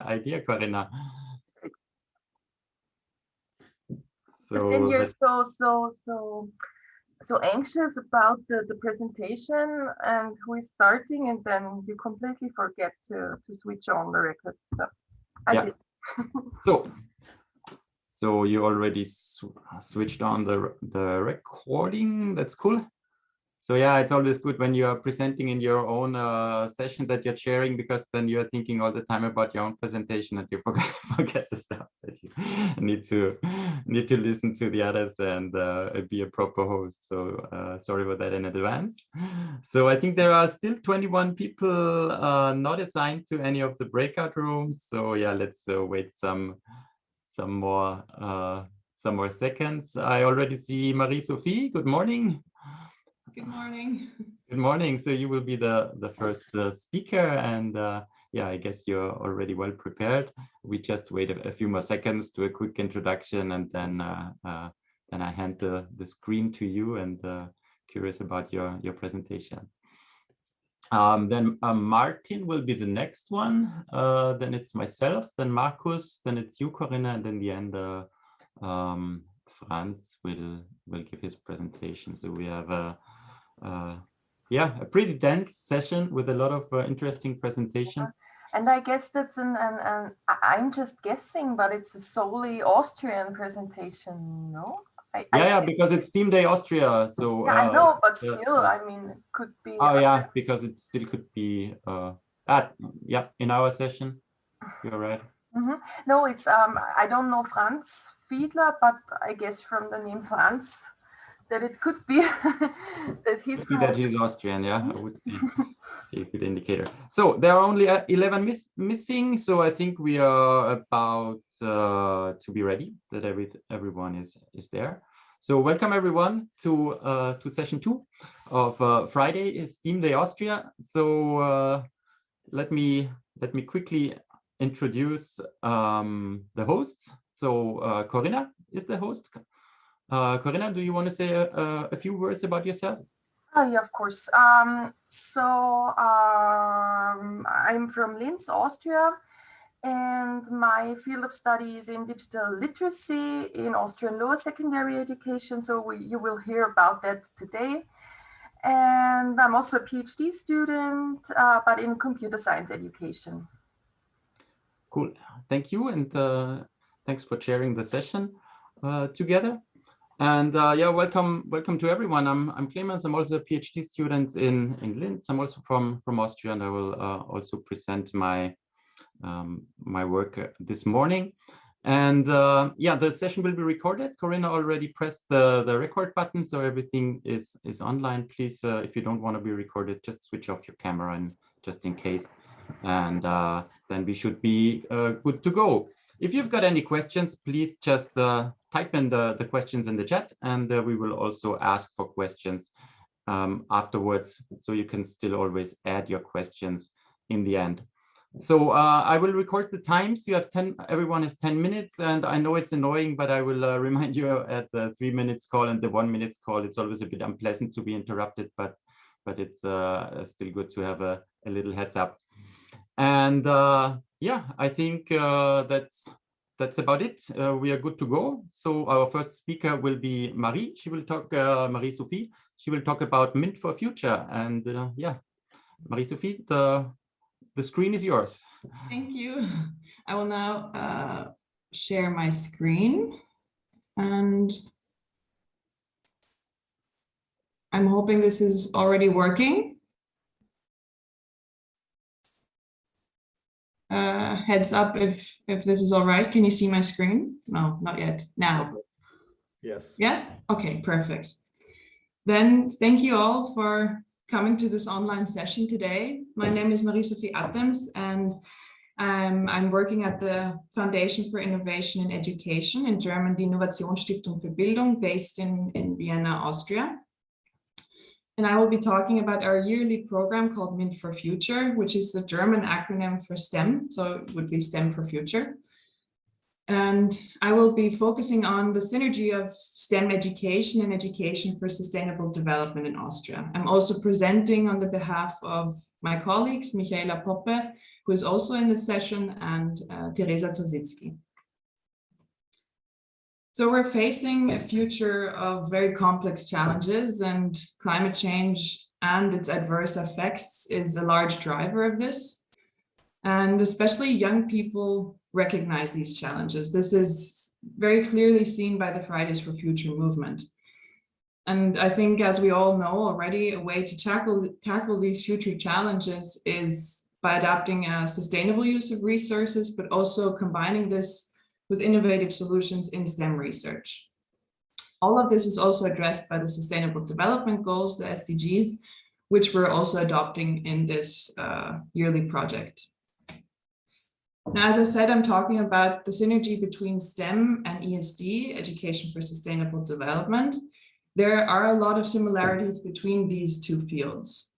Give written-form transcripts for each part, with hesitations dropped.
idea, Corinna. So then you're so anxious about the presentation and who is starting, and then you completely forget to switch on the record. So I did. So you already switched on the recording. That's cool. So yeah, it's always good when you are presenting in your own session that you're sharing, because then you're thinking all the time about your own presentation and you forget the stuff that you need to listen to the others and be a proper host. So sorry about that in advance. So I think there are still 21 people not assigned to any of the breakout rooms. So yeah, let's wait some more seconds. I already see Marie-Sophie. Good morning. Good morning. Good morning. So you will be the first speaker, and yeah, I guess you're already well prepared. We just wait a few more seconds to a quick introduction, and then I hand the screen to you, and curious about your presentation. Then Martin will be the next one. Then it's myself, then Markus, then it's you, Corinna, and in the end Franz will give his presentation. So we have a pretty dense session with a lot of interesting presentations. And I guess that's I'm just guessing, but it's a solely Austrian presentation, no? Because it's Team Day Austria. So yeah, I know, but still, I mean, it could be. Oh yeah, because it still could be. In our session, you're right. Mm-hmm. No, it's I don't know Franz Fiedler, but I guess from the name Franz that it could be that he's Austrian. Yeah, I would be a good indicator. So there are only 11 missing, so I think we are about to be ready. That everyone is there. So welcome everyone to session 2 of Friday is Team Day Austria. So let me quickly introduce the hosts. So Corinna is the host. Corinna, do you want to say a few words about yourself? Yeah, of course. So I'm from Linz, Austria, and my field of study is in digital literacy in Austrian lower secondary education. So you will hear about that today. And I'm also a PhD student, but in computer science education. Cool. Thank you. And thanks for sharing the session together. And welcome to everyone. I'm Clemens. I'm also a PhD student in Linz. I'm also from Austria, and I will also present my work this morning. And the session will be recorded. Corinna already pressed the record button, so everything is online. Please, if you don't want to be recorded, just switch off your camera, and just in case. And then we should be good to go. If you've got any questions, please just type in the questions in the chat, and we will also ask for questions afterwards. So you can still always add your questions in the end. So I will record the times. You have everyone has 10 minutes, and I know it's annoying, but I will remind you at the 3 minutes call and the 1 minute call. It's always a bit unpleasant to be interrupted, but it's still good to have a little heads up. And I think that's about it. We are good to go. So our first speaker will be Marie. She will talk, Marie-Sophie. She will talk about Mint for Future. And Marie-Sophie, the screen is yours. Thank you. I will now share my screen, and I'm hoping this is already working. Heads up if this is all right. Can you see my screen? No, not yet. Now. Yes. Yes? Okay, perfect. Then thank you all for coming to this online session today. My name is Marie-Sophie Attems, and I'm working at the Foundation for Innovation in Education, in German, die Innovationsstiftung für Bildung, based in Vienna, Austria. And I will be talking about our yearly program called Mint for Future, which is the German acronym for STEM, so it would be STEM for Future. And I will be focusing on the synergy of STEM education and education for sustainable development in Austria. I'm also presenting on the behalf of my colleagues, Michaela Poppe, who is also in this session, and Teresa Tositsky. So we're facing a future of very complex challenges, and climate change and its adverse effects is a large driver of this. And especially young people recognize these challenges. This is very clearly seen by the Fridays for Future movement. And I think, as we all know already, a way to tackle these future challenges is by adapting a sustainable use of resources, but also combining this with innovative solutions in STEM research. All of this is also addressed by the Sustainable Development Goals, the SDGs, which we're also adopting in this yearly project. Now, as I said, I'm talking about the synergy between STEM and ESD, Education for Sustainable Development. There are a lot of similarities between these two fields.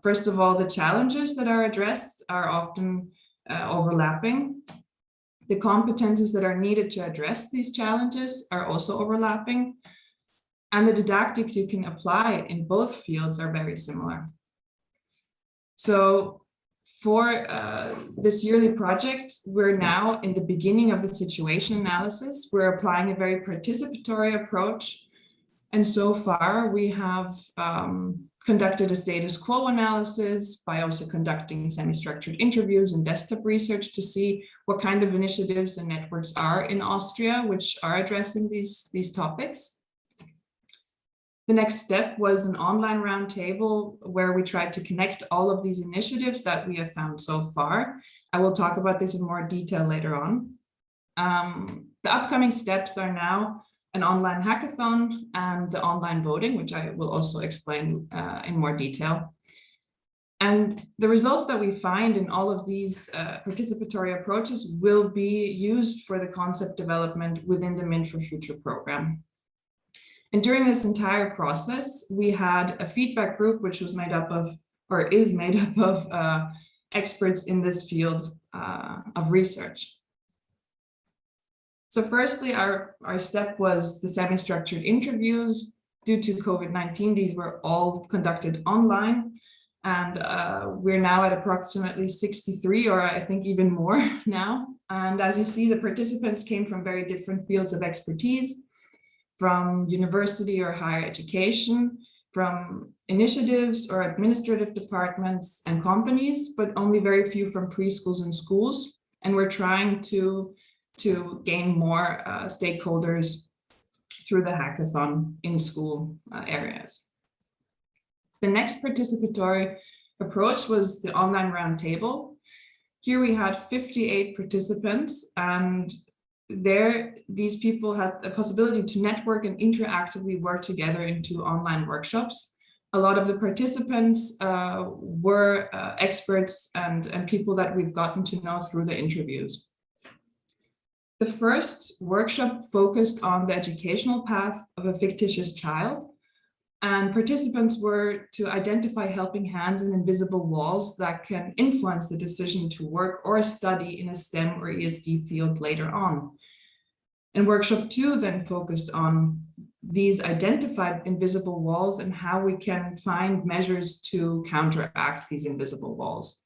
First of all, the challenges that are addressed are often overlapping. The competences that are needed to address these challenges are also overlapping. And the didactics you can apply in both fields are very similar. So for this yearly project, we're now in the beginning of the situation analysis. We're applying a very participatory approach. And so far, we have conducted a status quo analysis by also conducting semi-structured interviews and desktop research to see what kind of initiatives and networks are in Austria, which are addressing these topics. The next step was an online roundtable where we tried to connect all of these initiatives that we have found so far. I will talk about this in more detail later on. The upcoming steps are now an online hackathon and the online voting, which I will also explain in more detail. And the results that we find in all of these participatory approaches will be used for the concept development within the Mint for Future program. And during this entire process, we had a feedback group, which was made up of, or is made up of experts in this field of research. So firstly, our step was the semi-structured interviews. Due to COVID-19, these were all conducted online. And we're now at approximately 63, or I think even more now. And as you see, the participants came from very different fields of expertise, from university or higher education, from initiatives or administrative departments and companies, but only very few from preschools and schools. And we're trying to gain more stakeholders through the hackathon in school areas. The next participatory approach was the online roundtable. Here we had 58 participants, and these people had the possibility to network and interactively work together into online workshops. A lot of the participants were experts and people that we've gotten to know through the interviews. The first workshop focused on the educational path of a fictitious child, and participants were to identify helping hands and invisible walls that can influence the decision to work or study in a STEM or ESD field later on. And workshop 2 then focused on these identified invisible walls and how we can find measures to counteract these invisible walls.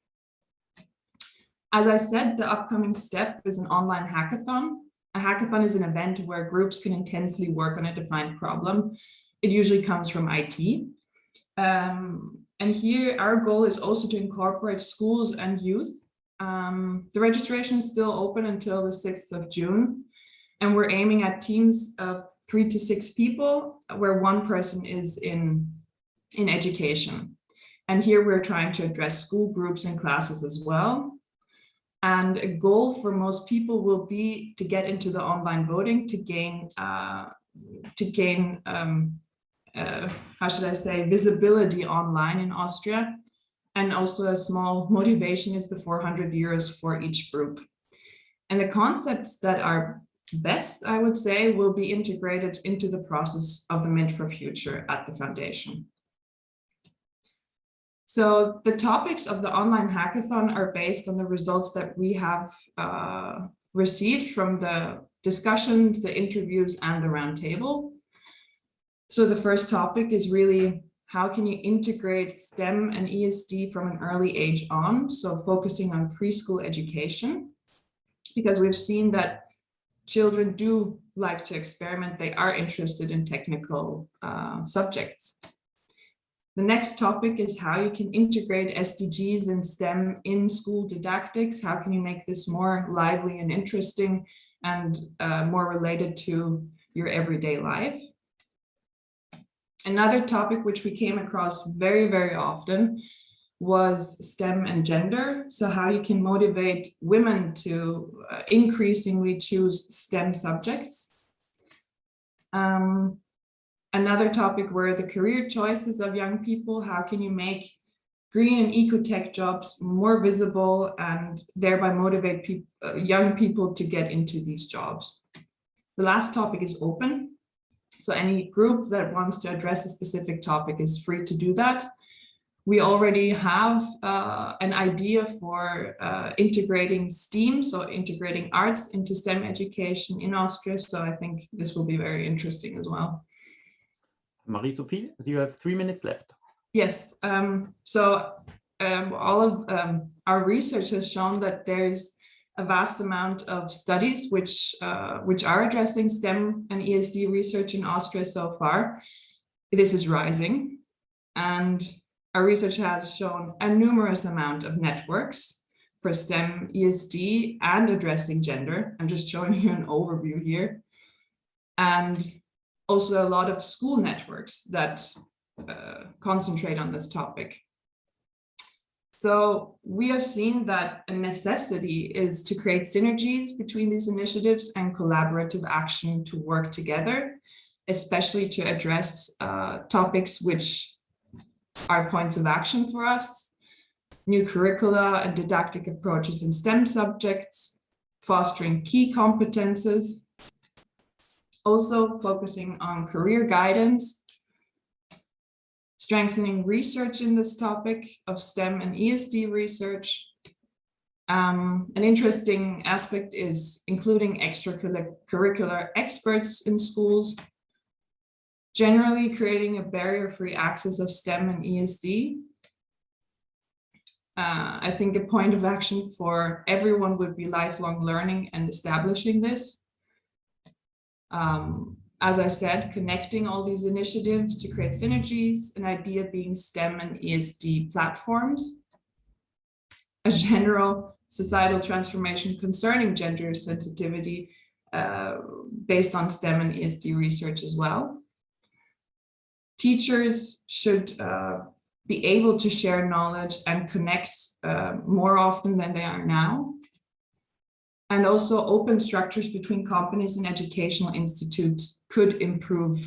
As I said, the upcoming step is an online hackathon. A hackathon is an event where groups can intensely work on a defined problem. It usually comes from IT. And here our goal is also to incorporate schools and youth. The registration is still open until the 6th of June. And we're aiming at teams of 3 to 6 people, where one person is in education. And here we're trying to address school groups and classes as well. And a goal for most people will be to get into the online voting to gain how should I say, visibility online in Austria. And also a small motivation is the 400 euros for each group. And the concepts that are best, I would say, will be integrated into the process of the Mint for Future at the foundation. So the topics of the online hackathon are based on the results that we have received from the discussions, the interviews, and the roundtable. So the first topic is really how can you integrate STEM and ESD from an early age on, so focusing on preschool education, because we've seen that children do like to experiment, they are interested in technical subjects. The next topic is how you can integrate SDGs and STEM in school didactics. How can you make this more lively and interesting and more related to your everyday life? Another topic which we came across very, very often was STEM and gender. So how you can motivate women to increasingly choose STEM subjects. Another topic were the career choices of young people. How can you make green and eco-tech jobs more visible and thereby motivate young people to get into these jobs? The last topic is open. So any group that wants to address a specific topic is free to do that. We already have an idea for integrating STEAM, so integrating arts into STEM education in Austria. So I think this will be very interesting as well. Marie-Sophie, you have 3 minutes left. Yes, all of our research has shown that there's a vast amount of studies which are addressing STEM and ESD research in Austria so far. This is rising, and our research has shown a numerous amount of networks for STEM, ESD, and addressing gender. I'm just showing you an overview here. And also a lot of school networks that concentrate on this topic. So we have seen that a necessity is to create synergies between these initiatives and collaborative action to work together, especially to address topics which are points of action for us, new curricula and didactic approaches in STEM subjects, fostering key competences, also focusing on career guidance, strengthening research in this topic of STEM and ESD research. An interesting aspect is including extracurricular experts in schools, generally creating a barrier-free access of STEM and ESD. I think a point of action for everyone would be lifelong learning and establishing this. As I said, connecting all these initiatives to create synergies, an idea being STEM and ESD platforms, a general societal transformation concerning gender sensitivity based on STEM and ESD research as well. Teachers should be able to share knowledge and connect more often than they are now. And also open structures between companies and educational institutes could improve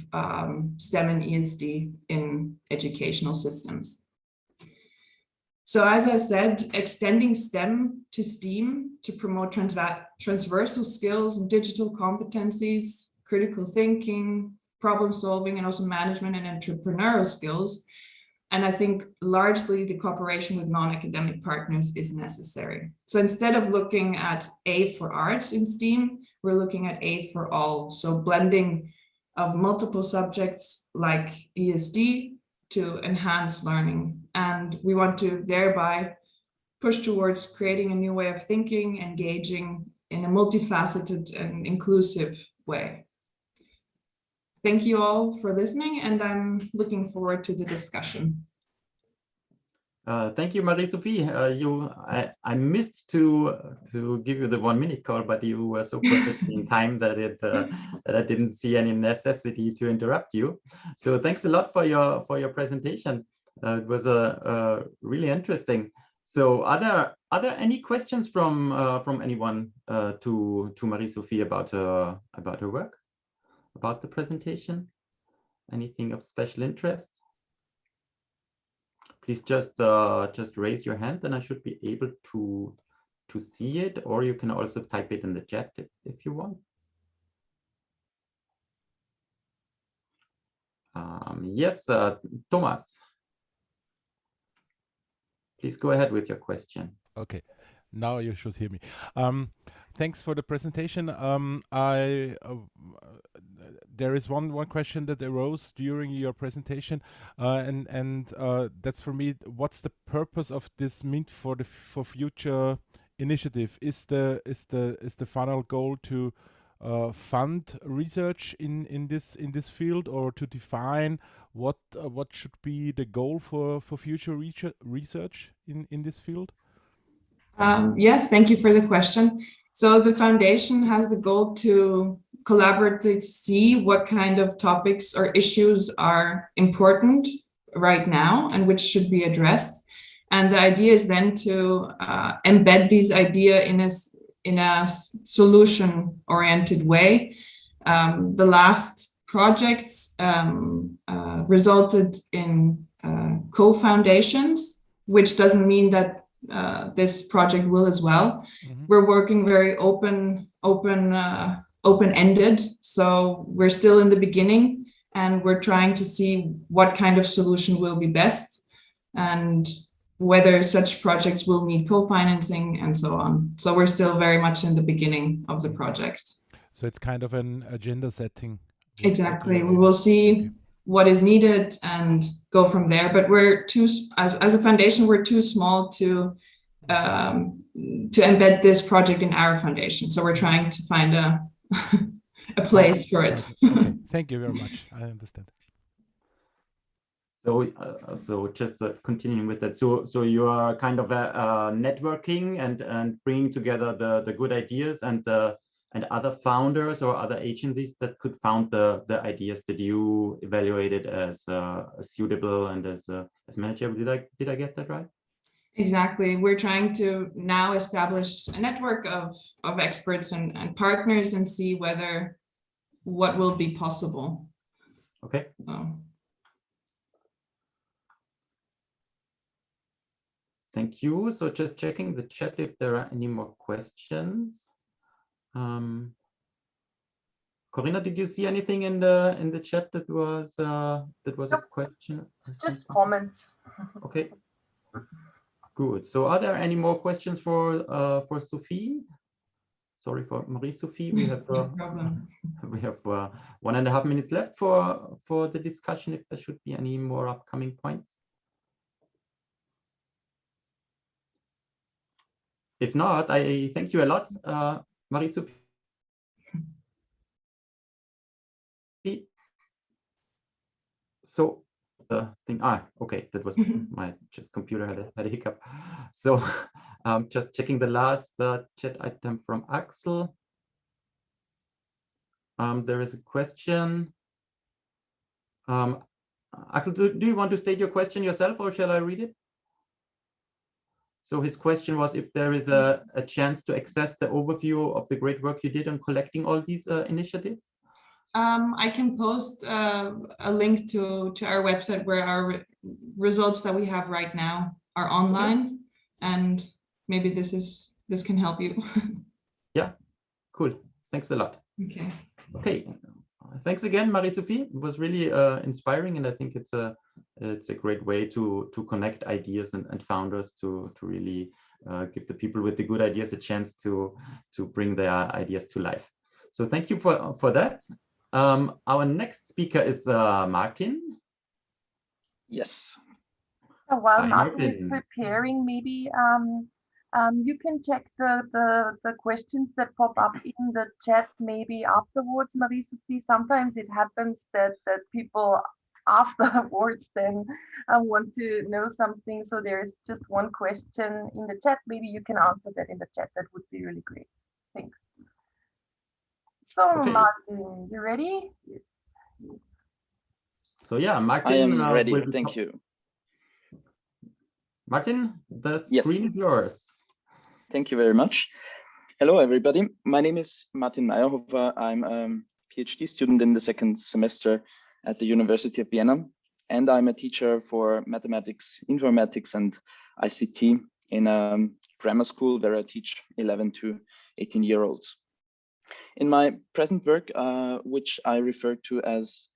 STEM and ESD in educational systems. So as I said, extending STEM to STEAM to promote transversal skills and digital competencies, critical thinking, problem solving, and also management and entrepreneurial skills. And I think largely the cooperation with non-academic partners is necessary. So instead of looking at A for arts in STEAM, we're looking at A for all. So blending of multiple subjects like ESD to enhance learning. And we want to thereby push towards creating a new way of thinking, engaging in a multifaceted and inclusive way. Thank you all for listening, and I'm looking forward to the discussion. Thank you, Marie-Sophie. I missed to give you the 1 minute call, but you were so perfectly in time that that I didn't see any necessity to interrupt you. So thanks a lot for your presentation. It was really interesting. So are there any questions from anyone to Marie-Sophie about her work, about the presentation? Anything of special interest? Please just raise your hand, and I should be able to see it, or you can also type it in the chat if you want. Yes, Thomas. Please go ahead with your question. Okay, now you should hear me. thanks for the presentation. There is one question that arose during your presentation, and that's for me. What's the purpose of this Mint for Future initiative? Is the final goal to fund research in this field, or to define what should be the goal for future research in this field? Yes, thank you for the question. So the foundation has the goal to collaboratively see what kind of topics or issues are important right now and which should be addressed. And the idea is then to embed these ideas in a solution-oriented way. The last projects resulted in co-foundations, which doesn't mean that this project will as well. Mm-hmm. We're working very open-ended, so we're still in the beginning, and we're trying to see what kind of solution will be best, and whether such projects will need co-financing and so on. So we're still very much in the beginning of the project. So it's kind of an agenda setting. Exactly. We will see what is needed and go from there. But we're as a foundation, we're too small to embed this project in our foundation. So we're trying to find a place for it. Okay. Thank you very much. I understand. So just continuing with that. So you are kind of networking and bringing together the good ideas and other founders or other agencies that could found the ideas that you evaluated as suitable and as manageable. Did I get that right? Exactly. We're trying to now establish a network of experts and partners and see what will be possible. Okay. Thank you. So just checking the chat if there are any more questions. Corinna, did you see anything in the chat that was a question? Just comments. Okay. Good. So are there any more questions for Sophie? Sorry, for Marie-Sophie. We have No problem. we have 1.5 minutes left for the discussion. If there should be any more upcoming points. If not, I thank you a lot, Marie-Sophie. So the thing, okay, that was my computer had a hiccup. So just checking the last chat item from Axel. There is a question. Axel, do you want to state your question yourself, or shall I read it? So his question was if there is a chance to access the overview of the great work you did on collecting all these initiatives. I can post a link to our website where our results that we have right now are online, and maybe this can help you. Yeah, cool. Thanks a lot. Okay. Thanks again, Marie-Sophie. It was really inspiring, and I think it's a great way to connect ideas and founders to really give the people with the good ideas a chance to bring their ideas to life. So thank you for that. Our next speaker is Martin. Yes. While Martin is preparing, maybe you can check the questions that pop up in the chat maybe afterwards, Marie-Sophie. Sometimes it happens that people afterwards then want to know something. So there is just one question in the chat. Maybe you can answer that in the chat. That would be really great. Thanks. So okay. Martin, you ready? Yes. So yeah, Martin. I am ready. Thank you. Martin, the screen is yours. Thank you very much. Hello, everybody. My name is Martin Meyerhofer. I'm a PhD student in the second semester at the University of Vienna, and I'm a teacher for mathematics, informatics, and ICT in a grammar school where I teach 11 to 18-year-olds. In my present work, which I refer to as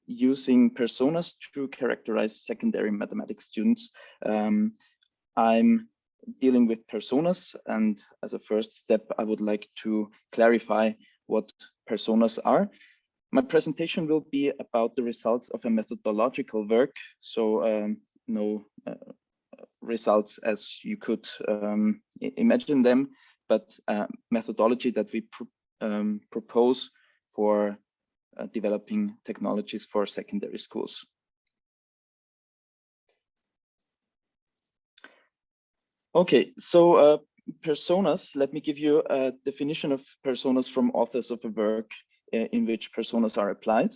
using personas to characterize secondary mathematics students, I'm dealing with personas. And as a first step, I would like to clarify what personas are. My presentation will be about the results of a methodological work. So no results as you could imagine them, but methodology that we propose for developing technologies for secondary schools. Okay, so personas, let me give you a definition of personas from authors of a work in which personas are applied.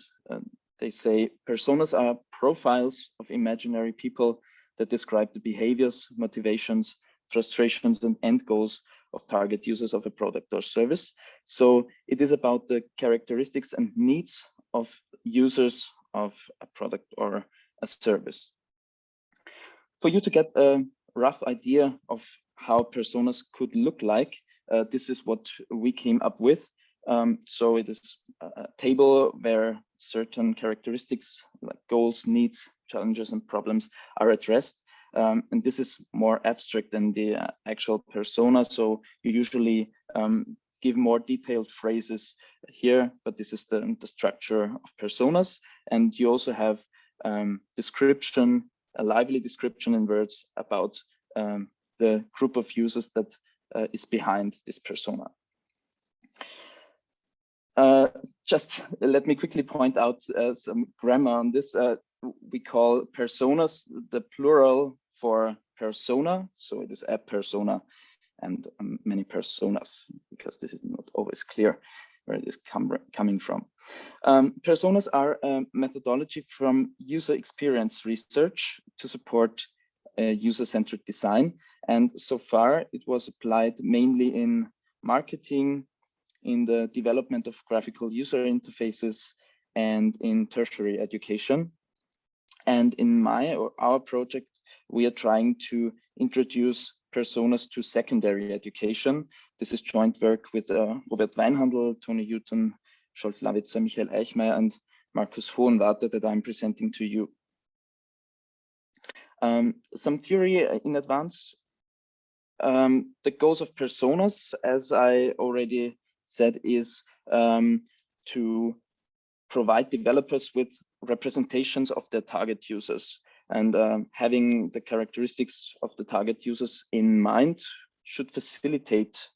They say personas are profiles of imaginary people that describe the behaviors, motivations, frustrations, and end goals of target users of a product or service. So it is about the characteristics and needs of users of a product or a service. For you to get a rough idea of how personas could look like, this is what we came up with. So it is a table where certain characteristics like goals, needs, challenges, and problems are addressed. And this is more abstract than the actual persona. So you usually give more detailed phrases here, but this is the structure of personas. And you also have description, a lively description in words about the group of users that is behind this persona. Just let me quickly point out some grammar on this. We call personas the plural for persona. So it is a persona and many personas, because this is not always clear where it is coming from. Personas are a methodology from user experience research to support user-centered design. And so far it was applied mainly in marketing, in the development of graphical user interfaces, and in tertiary education. And in our project, we are trying to introduce personas to secondary education. This is joint work with Robert Weinhandel, Toni Houghton, Scholt Lawitzer, Michael Eichmeier, and Markus Hohenwarter that I'm presenting to you. Some theory in advance. The goals of personas, as I already said, is to provide developers with representations of their target users. And having the characteristics of the target users in mind should facilitate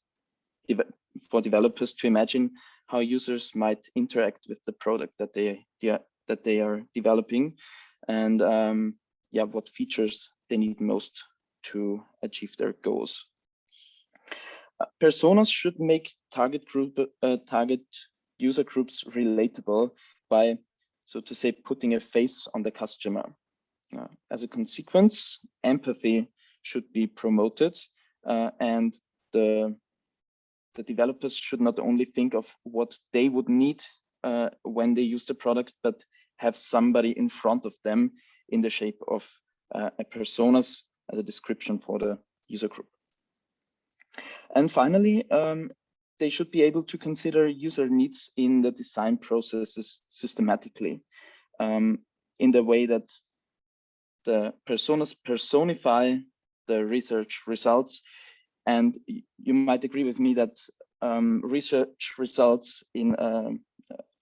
for developers to imagine how users might interact with the product that they are developing, and what features they need most to achieve their goals. Personas should make target user groups relatable by, so to say, putting a face on the customer. As a consequence, empathy should be promoted, and the developers should not only think of what they would need when they use the product, but have somebody in front of them in the shape of a personas as a description for the user group. And finally, they should be able to consider user needs in the design processes systematically, in the way that the personas personify the research results. And you might agree with me that research results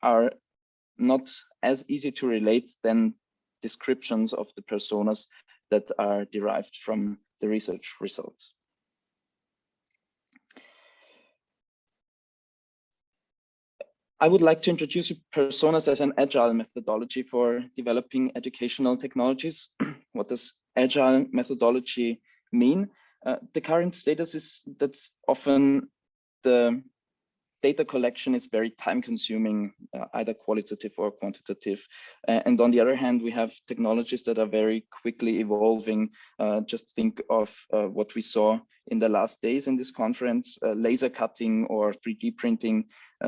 are not as easy to relate than descriptions of the personas that are derived from the research results. I would like to introduce personas as an agile methodology for developing educational technologies. What does agile methodology mean? The current status is that often the data collection is very time consuming, either qualitative or quantitative. And on the other hand, we have technologies that are very quickly evolving. Just think of what we saw in the last days in this conference, laser cutting or 3D printing.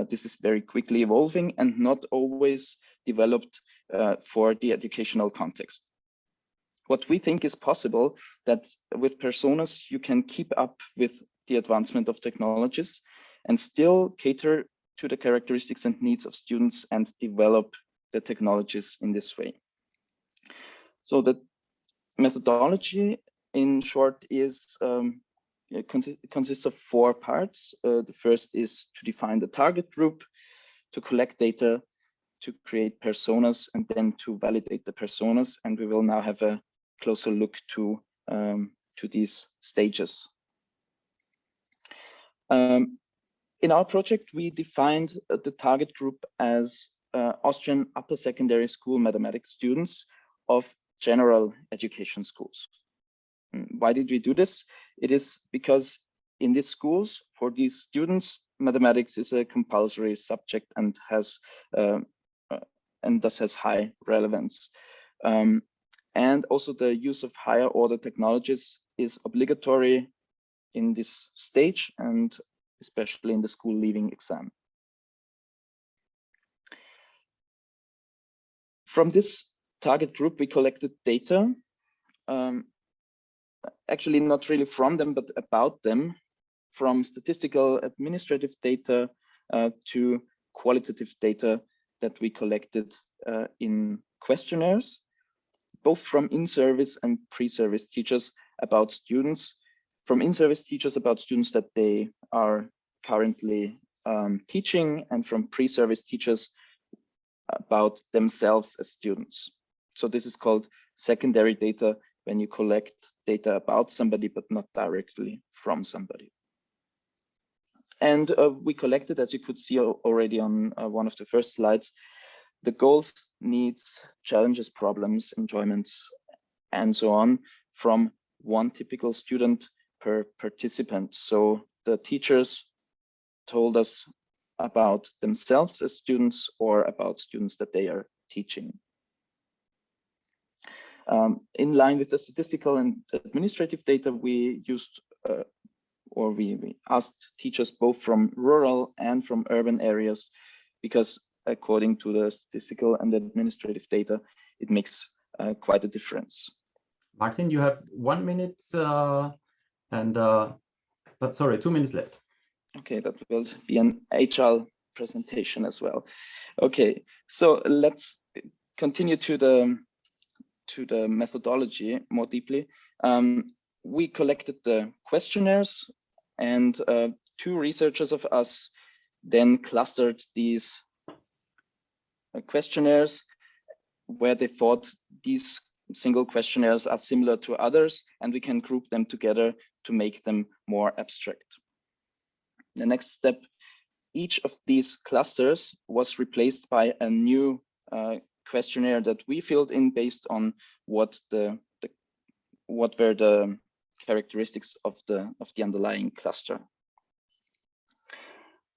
This is very quickly evolving and not always developed for the educational context. What we think is possible, that with personas, you can keep up with the advancement of technologies and still cater to the characteristics and needs of students and develop the technologies in this way. So the methodology, in short, is consists of 4 parts. The first is to define the target group, to collect data, to create personas, and then to validate the personas. And we will now have a closer look to these stages. In our project, we defined the target group as Austrian upper secondary school mathematics students of general education schools. Why did we do this? It is because in these schools, for these students, mathematics is a compulsory subject and thus has high relevance. And also the use of higher order technologies is obligatory in this stage, and especially in the school leaving exam. From this target group, we collected data, actually not really from them, but about them, from statistical administrative data to qualitative data that we collected in questionnaires, both from in-service and pre-service teachers about students, from in-service teachers about students that they are currently teaching, and from pre-service teachers about themselves as students. So this is called secondary data, when you collect data about somebody, but not directly from somebody. And we collected, as you could see already on one of the first slides, the goals, needs, challenges, problems, enjoyments, and so on from one typical student per participant. So the teachers told us about themselves as students or about students that they are teaching. In line with the statistical and administrative data, we used we asked teachers both from rural and from urban areas, because according to the statistical and administrative data, it makes quite a difference. Martin, you have 1 minute sorry, 2 minutes left. Okay, that will be an HR presentation as well. Okay, so let's continue to the methodology more deeply. We collected the questionnaires, and 2 researchers of us then clustered these questionnaires where they thought these single questionnaires are similar to others, and we can group them together to make them more abstract. The next step, each of these clusters was replaced by a new questionnaire that we filled in based on what were the characteristics of the underlying cluster.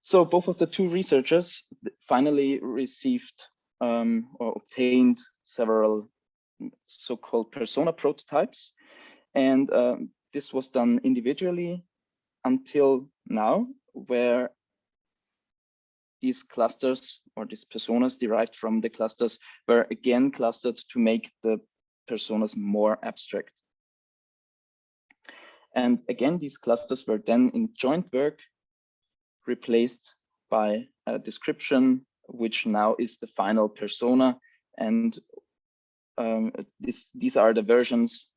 So both of the 2 researchers finally received or obtained several so-called persona prototypes, and this was done individually until now, where these clusters or these personas derived from the clusters were again clustered to make the personas more abstract. And again, these clusters were then in joint work replaced by a description, which now is the final persona. And these are the versions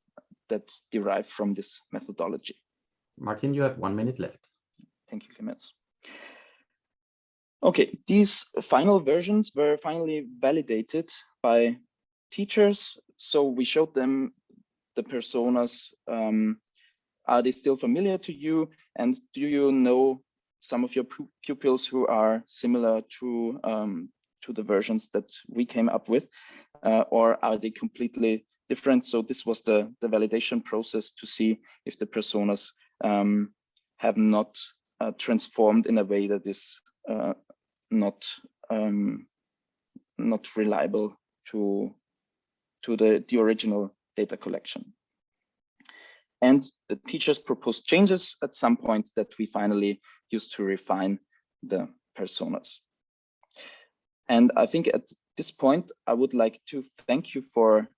that derive from this methodology. Martin, you have 1 minute left. Thank you, Clemens. Okay, these final versions were finally validated by teachers. So we showed them the personas. Are they still familiar to you? And do you know some of your pupils who are similar to the versions that we came up with? Or are they completely different? So this was the validation process to see if the personas have not transformed in a way that is not reliable to the original data collection. And the teachers proposed changes at some point that we finally used to refine the personas. And I think at this point, I would like to thank you for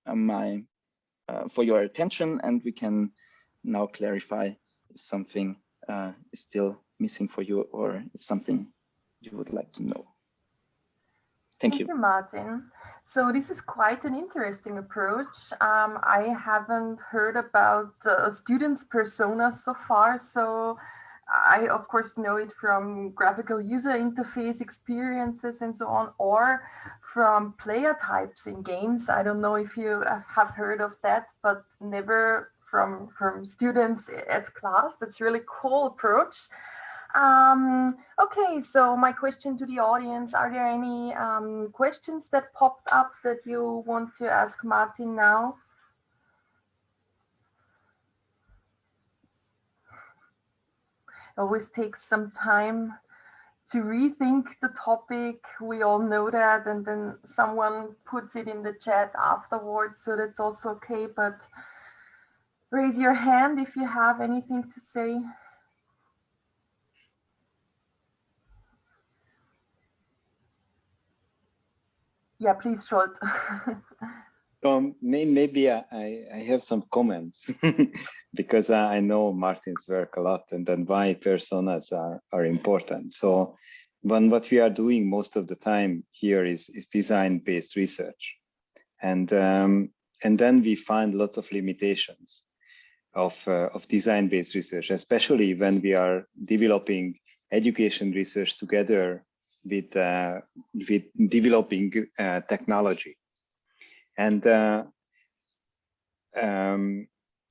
your attention, and we can now clarify if something is still missing for you or if something you would like to know. Thank you. Thank you, Martin. So this is quite an interesting approach. I haven't heard about students' personas so far, so I of course know it from graphical user interface experiences and so on, or from player types in games. I don't know if you have heard of that, but never from students at class. That's really cool approach. Okay, so my question to the audience, are there any questions that popped up that you want to ask Martin now? Always takes some time to rethink the topic. We all know that, and then someone puts it in the chat afterwards, so that's also okay, but raise your hand if you have anything to say. Yeah, please, Scholt. Maybe I have some comments because I know Martin's work a lot, and then why personas are important. So what we are doing most of the time here is design-based research, and then we find lots of limitations of design-based research, especially when we are developing education research together with developing technology. And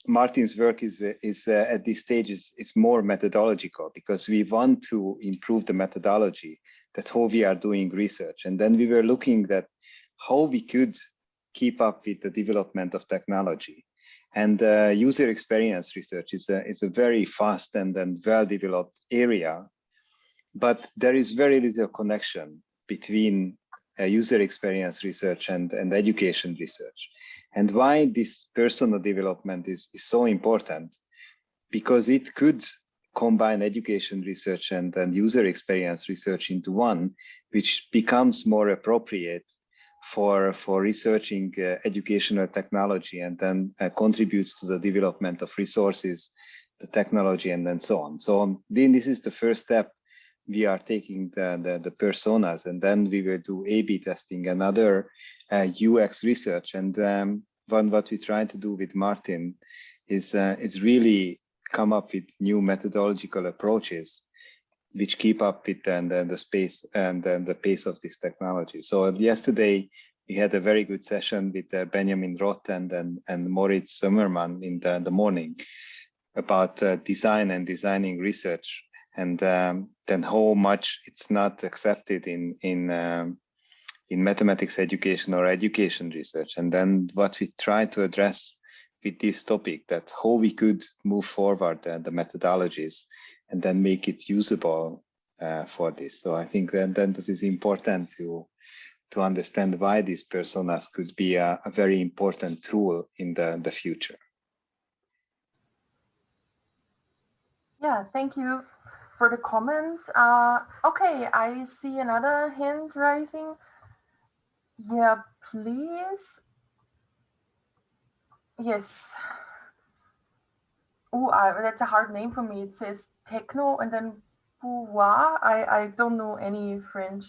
Martin's work is at this stage is more methodological, because we want to improve the methodology, that how we are doing research. And then we were looking at how we could keep up with the development of technology. And user experience research is a very fast and well-developed area, but there is very little connection between user experience research and education research. And why this personal development is so important, because it could combine education research and user experience research into one, which becomes more appropriate for researching educational technology, and then contributes to the development of resources, the technology, and then so on. So then this is the first step. We are taking the personas, and then we will do A/B testing and other UX research. And what we try to do with Martin is really come up with new methodological approaches which keep up with the space and the pace of this technology. So yesterday we had a very good session with Benjamin Roth and Moritz Zimmermann in the morning about design and designing research. And then how much it's not accepted in mathematics education or education research. And then what we try to address with this topic, that how we could move forward the methodologies and then make it usable for this. So I think then that is important to understand why these personas could be a very important tool in the future. Yeah, thank you for the comments. Okay, I see another hand rising. Yeah, please. Yes. Oh, that's a hard name for me. It says techno and then pouvoir. I don't know any French.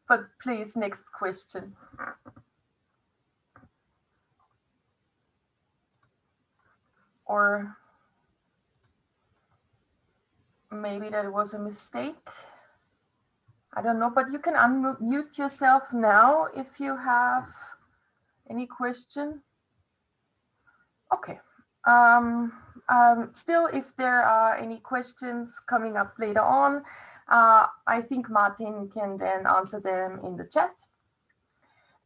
But please, next question. Or maybe that was a mistake. I don't know, but you can unmute yourself now if you have any question. Okay. Still, if there are any questions coming up later on, I think Martin can then answer them in the chat.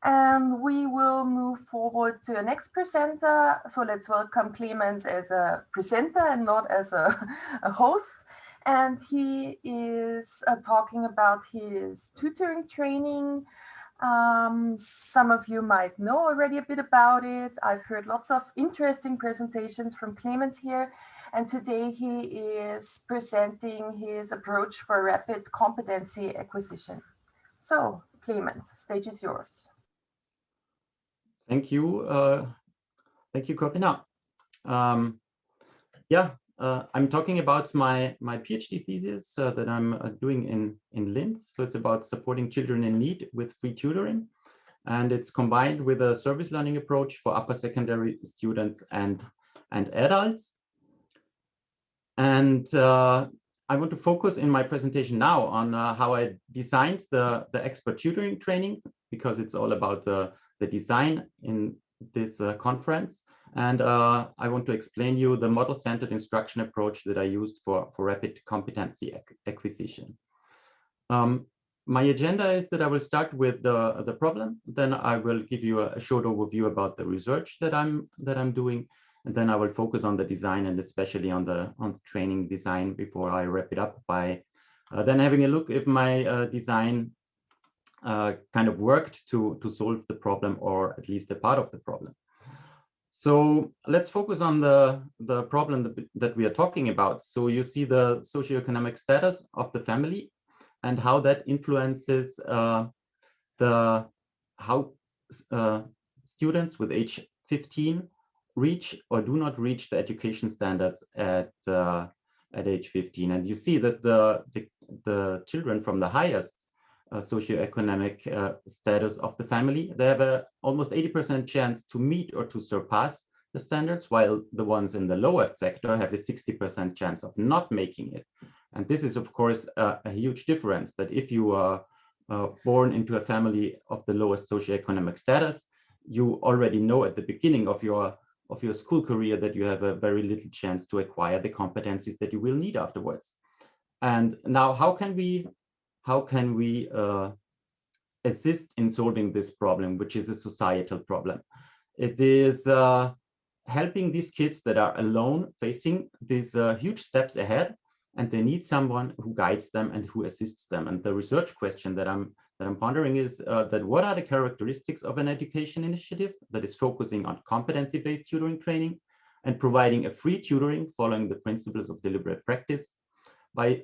And we will move forward to the next presenter. So let's welcome Clemens as a presenter and not as a host. And he is talking about his tutoring training. Some of you might know already a bit about it. I've heard lots of interesting presentations from Clemens here. And today he is presenting his approach for rapid competency acquisition. So Clemens, stage is yours. Thank you. Thank you, Corinna. Yeah, I'm talking about my PhD thesis that I'm doing in Linz. So it's about supporting children in need with free tutoring. And it's combined with a service learning approach for upper secondary students and adults. And I want to focus in my presentation now on how I designed the expert tutoring training, because it's all about the design in this conference. And I want to explain you the model-centered instruction approach that I used for rapid competency acquisition. My agenda is that I will start with the problem, then I will give you a short overview about the research that I'm doing, and then I will focus on the design and especially on the training design before I wrap it up by then having a look if my design kind of worked to solve the problem, or at least a part of the problem. So let's focus on the problem that we are talking about. So you see the socioeconomic status of the family and how that influences how students with age 15 reach or do not reach the education standards at age 15. And you see that the children from the highest socioeconomic status of the family, they have a almost 80% chance to meet or to surpass the standards, while the ones in the lowest sector have a 60% chance of not making it. And this is, of course, a huge difference, that if you are born into a family of the lowest socioeconomic status, you already know at the beginning of your school career that you have a very little chance to acquire the competencies that you will need afterwards. And now, how can we assist in solving this problem, which is a societal problem? It is helping these kids that are alone, facing these huge steps ahead, and they need someone who guides them and who assists them. And the research question that I'm pondering is that what are the characteristics of an education initiative that is focusing on competency-based tutoring training and providing a free tutoring following the principles of deliberate practice by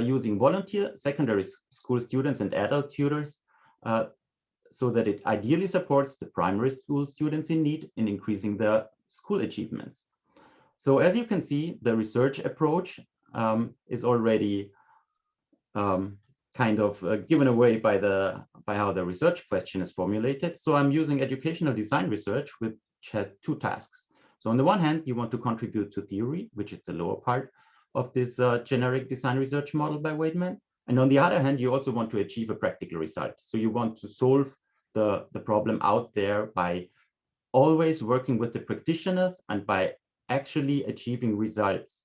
using volunteer secondary school students and adult tutors, so that it ideally supports the primary school students in need in increasing their school achievements. So as you can see, the research approach is already kind of given away by how the research question is formulated. So I'm using educational design research, which has two tasks. So on the one hand, you want to contribute to theory, which is the lower part of this generic design research model by Weidman. And on the other hand, you also want to achieve a practical result. So you want to solve the problem out there by always working with the practitioners and by actually achieving results.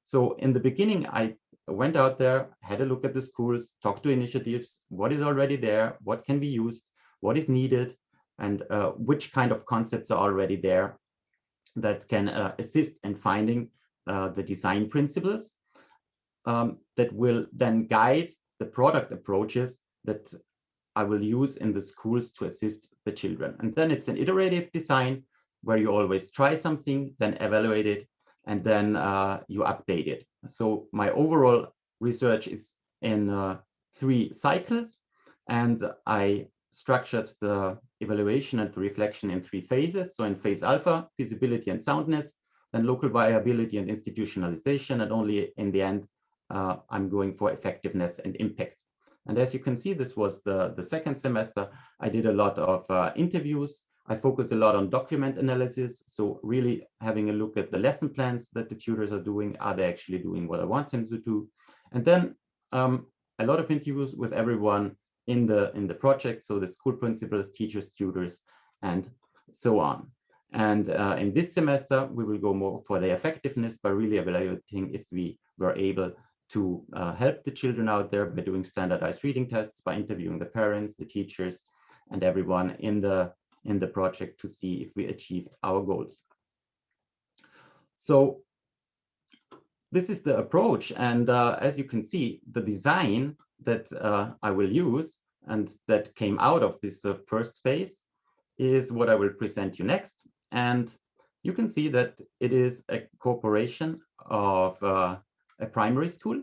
So in the beginning, I went out there, had a look at the schools, talked to initiatives, what is already there, what can be used, what is needed, and which kind of concepts are already there that can assist in finding the design principles that will then guide the product approaches that I will use in the schools to assist the children. And then it's an iterative design where you always try something, then evaluate it, and then you update it. So my overall research is in 3 cycles, and I structured the evaluation and the reflection in 3 phases. So in phase alpha, feasibility and soundness, then local viability and institutionalization, and only in the end, I'm going for effectiveness and impact. And as you can see, this was the second semester. I did a lot of interviews. I focused a lot on document analysis. So really having a look at the lesson plans that the tutors are doing. Are they actually doing what I want them to do? And then a lot of interviews with everyone in the project. So the school principals, teachers, tutors, and so on. And in this semester, we will go more for the effectiveness by really evaluating if we were able to help the children out there by doing standardized reading tests, by interviewing the parents, the teachers, and everyone in the project to see if we achieved our goals. So this is the approach. And as you can see, the design that I will use and that came out of this first phase is what I will present you next. And you can see that it is a cooperation of a primary school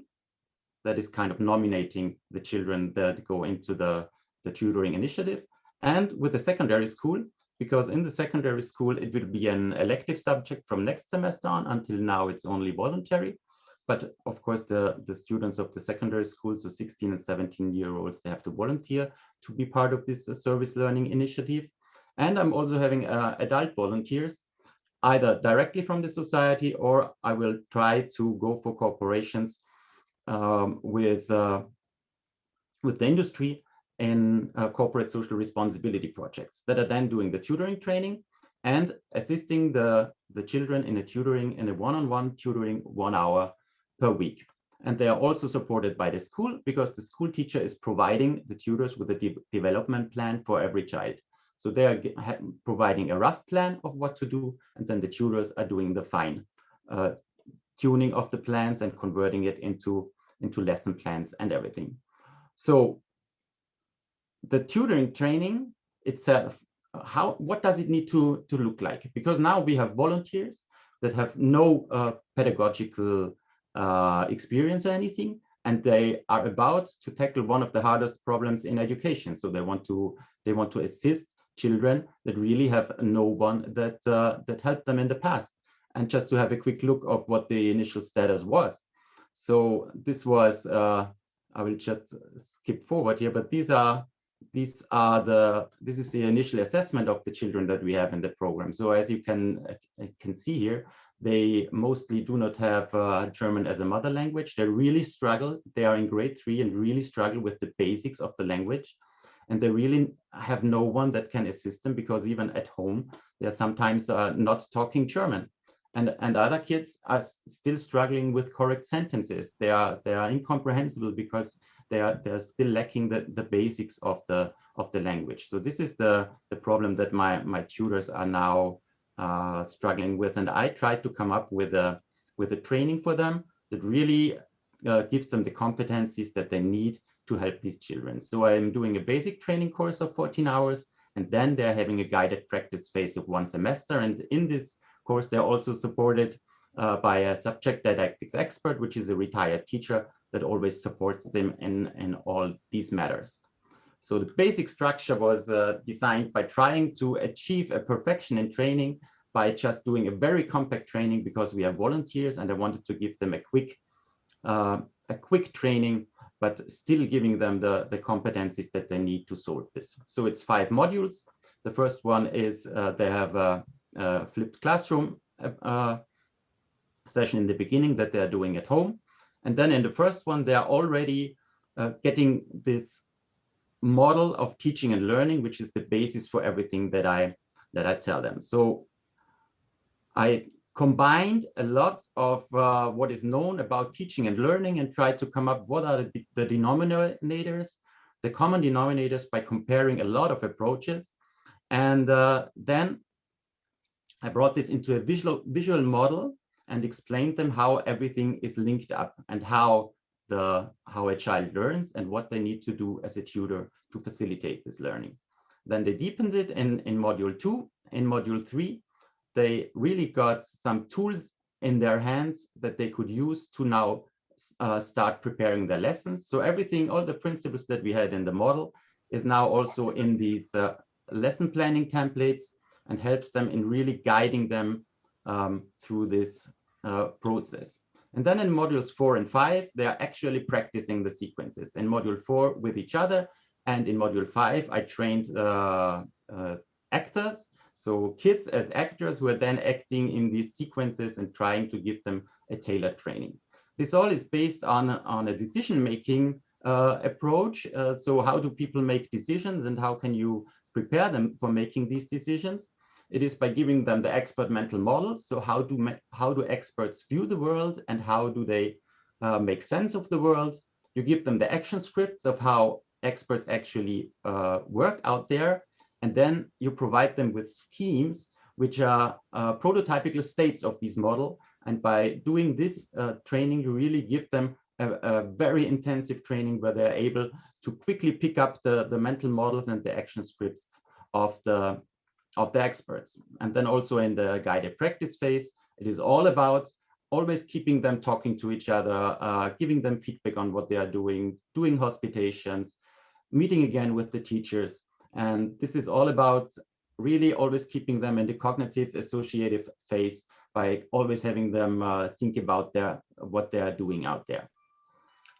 that is kind of nominating the children that go into the tutoring initiative, and with a secondary school because in the secondary school, it will be an elective subject from next semester on. Until now, it's only voluntary. But of course, the students of the secondary school, so 16 and 17-year-olds, they have to volunteer to be part of this service learning initiative. And I'm also having adult volunteers, either directly from the society, or I will try to go for cooperations with the industry in corporate social responsibility projects that are then doing the tutoring training and assisting the children in a tutoring, in a one-on-one tutoring 1 hour per week. And they are also supported by the school, because the school teacher is providing the tutors with a development plan for every child. So they are providing a rough plan of what to do, and then the tutors are doing the fine tuning of the plans and converting it into lesson plans and everything. So the tutoring training itself, what does it need to look like? Because now we have volunteers that have no pedagogical experience or anything, and they are about to tackle one of the hardest problems in education. So they want to assist children that really have no one that helped them in the past. And just to have a quick look of what the initial status was. So this was, I will just skip forward here, but this is the initial assessment of the children that we have in the program. So as you can see here, they mostly do not have German as a mother language. They really struggle. They are in grade 3 and really struggle with the basics of the language. And they really have no one that can assist them, because even at home, they're sometimes not talking German. And other kids are still struggling with correct sentences. They are incomprehensible because they're still lacking the basics of the language. So this is the problem that my tutors are now struggling with. And I tried to come up with a training for them that really gives them the competencies that they need to help these children. So I'm doing a basic training course of 14 hours, and then they're having a guided practice phase of 1 semester. And in this course, they're also supported by a subject didactics expert, which is a retired teacher that always supports them in all these matters. So the basic structure was designed by trying to achieve a perfection in training by just doing a very compact training, because we have volunteers, and I wanted to give them a quick training, but still giving them the competencies that they need to solve this. So it's 5 modules. The first one is they have a flipped classroom session in the beginning that they're doing at home. And then in the first one, they are already getting this model of teaching and learning, which is the basis for everything that I tell them. So I combined a lot of what is known about teaching and learning and tried to come up what are the denominators, the common denominators, by comparing a lot of approaches. And then I brought this into a visual model and explained them how everything is linked up, and how a child learns and what they need to do as a tutor to facilitate this learning. Then they deepened it in module 2. In module 3, they really got some tools in their hands that they could use to now start preparing their lessons. So everything, all the principles that we had in the model is now also in these lesson planning templates, and helps them in really guiding them through this process. And then in modules 4 and 5, they are actually practicing the sequences. In module 4 with each other, and in module 5, I trained actors. So kids as actors who are then acting in these sequences and trying to give them a tailored training. This all is based on a decision-making approach. So how do people make decisions, and how can you prepare them for making these decisions? It is by giving them the expert mental models. So how do experts view the world, and how do they make sense of the world? You give them the action scripts of how experts actually work out there. And then you provide them with schemes, which are prototypical states of this model. And by doing this training, you really give them a very intensive training where they're able to quickly pick up the mental models and the action scripts of the experts. And then also in the guided practice phase, it is all about always keeping them talking to each other, giving them feedback on what they are doing hospitations, meeting again with the teachers. And this is all about really always keeping them in the cognitive associative phase by always having them think about what they are doing out there.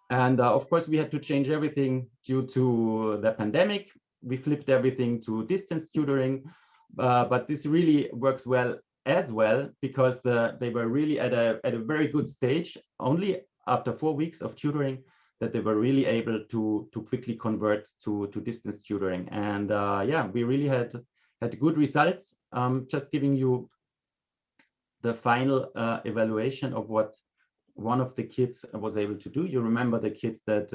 And of course, we had to change everything due to the pandemic. We flipped everything to distance tutoring, but this really worked well as well, because they were really at a very good stage. Only after 4 weeks of tutoring that they were really able to quickly convert to distance tutoring. And yeah, we really had good results. Just giving you the final evaluation of what one of the kids was able to do. You remember the kids that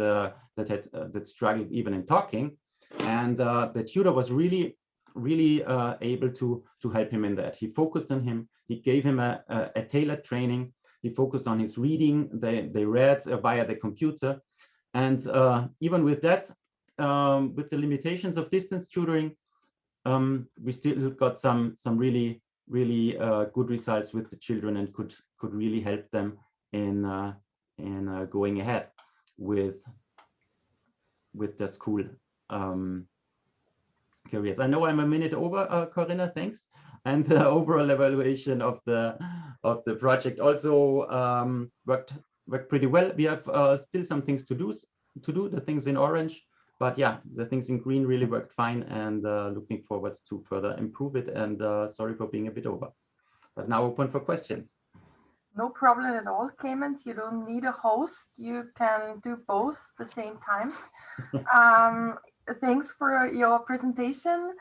struggled even in talking, and the tutor was really able to help him in that. He focused on him. He gave him a tailored training. He focused on his reading. They read via the computer, and even with that, with the limitations of distance tutoring, we still got some really good results with the children, and could really help them in going ahead with the school careers. I know I'm a minute over, Corinna, thanks. And the overall evaluation of the project also worked pretty well. We have still some things to do, the things in orange, but yeah, the things in green really worked fine, and looking forward to further improve it. And sorry for being a bit over, but now open for questions. No problem at all, Clemens. You don't need a host. You can do both at the same time. Thanks for your presentation.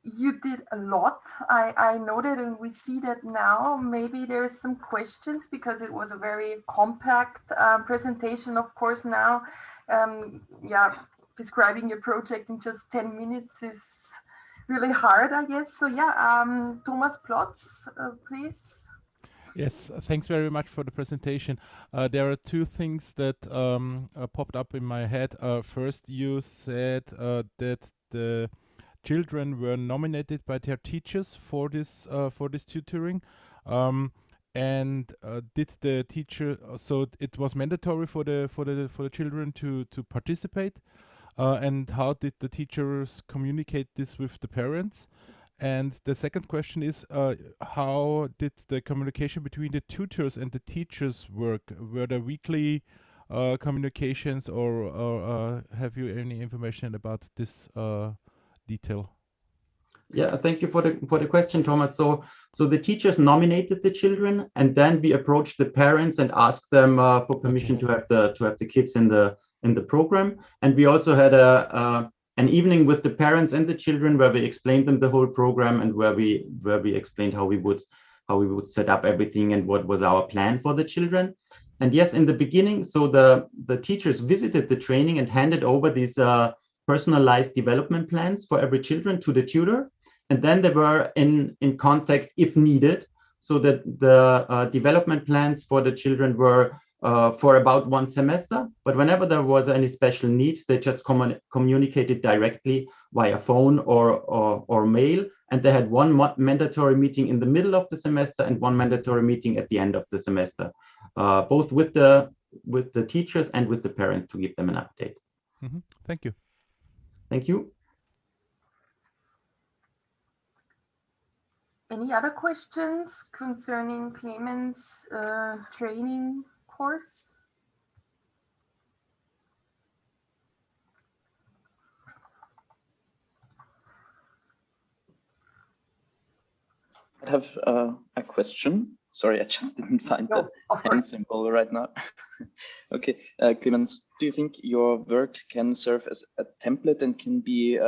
You did a lot. I noted, and we see that now. Maybe there's some questions, because it was a very compact presentation, of course, now. Yeah, describing your project in just 10 minutes is really hard, I guess. So yeah, Thomas Plotz, please. Yes, thanks very much for the presentation. There are two things that popped up in my head. First, you said that the children were nominated by their teachers for this tutoring, and did the teacher? So it was mandatory for the children to participate. And how did the teachers communicate this with the parents? And the second question is, how did the communication between the tutors and the teachers work? Were there weekly communications, or have you any information about this detail? Yeah, thank you for the question, Thomas. So the teachers nominated the children, and then we approached the parents and asked them for permission to have the kids in the program. And we also had an evening with the parents and the children where we explained them the whole program, and where we explained how we would set up everything and what was our plan for the children. And yes, in the beginning, so the teachers visited the training and handed over these personalized development plans for every children to the tutor. And then they were in contact if needed, so that the development plans for the children were for about 1 semester. But whenever there was any special need, they just communicated directly via phone or mail. And they had one mandatory meeting in the middle of the semester and one mandatory meeting at the end of the semester, both with the teachers and with the parents, to give them an update. Mm-hmm. Thank you. Thank you. Any other questions concerning Clemens' training course? I have a question. Sorry, I just didn't find the hand symbol right now. Okay, Clemens, do you think your work can serve as a template and can be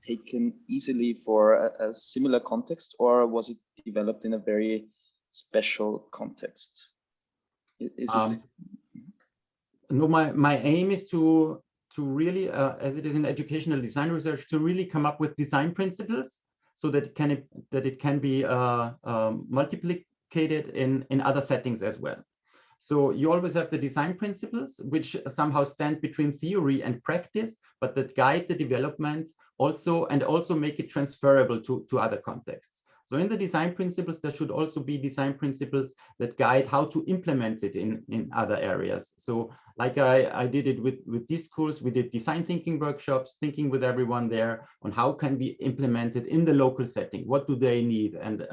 taken easily for a similar context, or was it developed in a very special context? Is it? No, my aim is to really, as it is in educational design research, to really come up with design principles, so that it can be multiplicated in other settings as well. So you always have the design principles, which somehow stand between theory and practice, but that guide the development also, and also make it transferable to other contexts. So in the design principles, there should also be design principles that guide how to implement it in other areas. So like I did it with these schools, we did design thinking workshops, thinking with everyone there on how can be implemented in the local setting. What do they need, and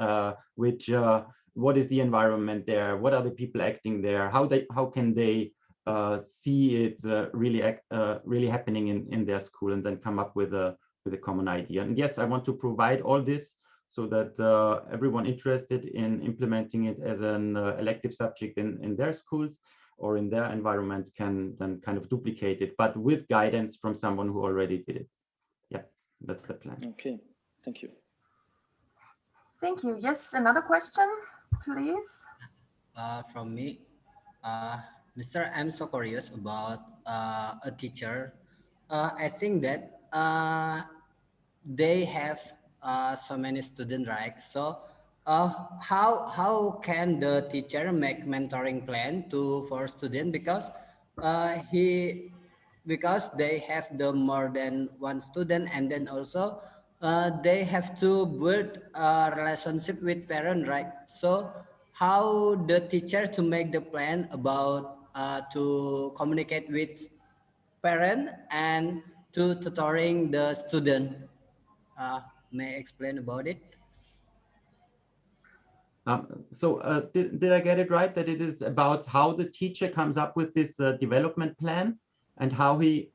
what is the environment there? What are the people acting there? How can they see it really happening in their school, and then come up with a common idea. And yes, I want to provide all this so that everyone interested in implementing it as an elective subject in their schools or in their environment can then kind of duplicate it, but with guidance from someone who already did it. Yeah, that's the plan. Okay, thank you. Thank you. Yes, another question, please. From me, Mr. I'm so curious about a teacher. I think that they have so many students, right? So how can the teacher make mentoring plan for student, because because they have the more than one student, and then also they have to build a relationship with parent, right? So how the teacher to make the plan about to communicate with parent and to tutoring the student? May I explain about it? Did I get it right that it is about how the teacher comes up with this development plan, and how he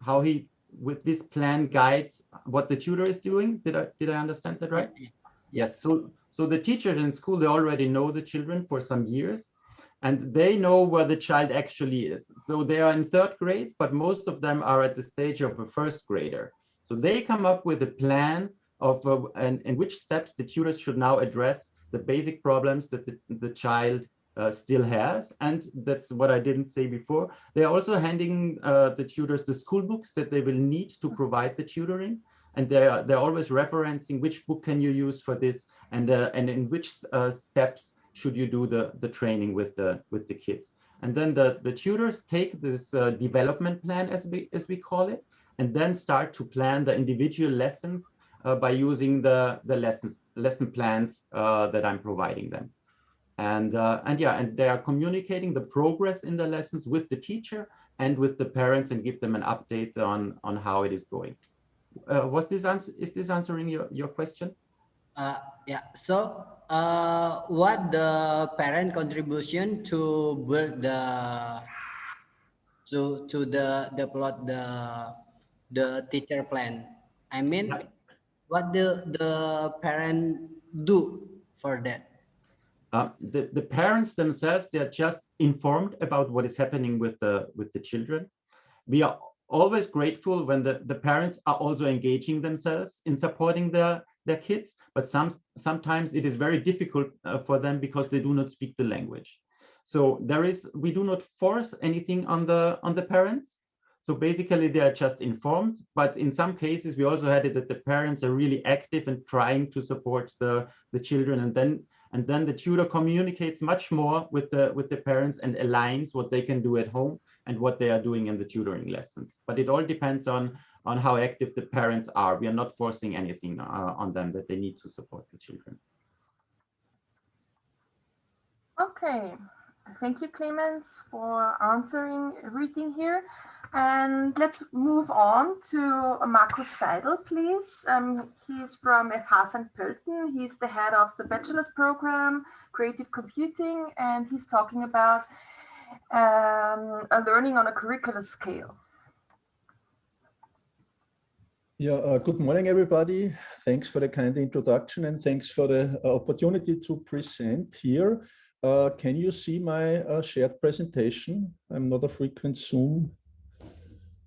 with this plan guides what the tutor is doing? Did I understand that right? Yeah. Yes. So the teachers in school, they already know the children for some years, and they know where the child actually is. So they are in 3rd grade, but most of them are at the stage of a 1st grader. So they come up with a plan of and which steps the tutors should now address the basic problems that the child still has. And that's what I didn't say before. They're also handing the tutors the school books that they will need to provide the tutoring. And they're always referencing which book can you use for this, and in which steps should you do the training with the kids. And then the tutors take this development plan, as we call it, and then start to plan the individual lessons by using the lesson plans that I'm providing them. And they are communicating the progress in the lessons with the teacher and with the parents, and give them an update on how it is going. Is this answering your question? Yeah. So what the parent contribution to build to the plot the teacher plan? I mean, what the parent do for that? The parents themselves, they are just informed about what is happening with the children. We are always grateful when the parents are also engaging themselves in supporting their kids, but sometimes it is very difficult for them because they do not speak the language. So we do not force anything on the parents. So basically they are just informed, but in some cases we also had it that the parents are really active and trying to support the children, and then the tutor communicates much more with the parents and aligns what they can do at home and what they are doing in the tutoring lessons. But it all depends on how active the parents are. We are not forcing anything on them that they need to support the children. Okay, thank you, Clemens, for answering everything here. And let's move on to Markus Seidel, please. He's from FH St. Pölten. He's the head of the bachelor's program, Creative Computing, and he's talking about a learning on a curricular scale. Yeah, good morning, everybody. Thanks for the kind introduction, and thanks for the opportunity to present here. Can you see my shared presentation? I'm not a frequent Zoom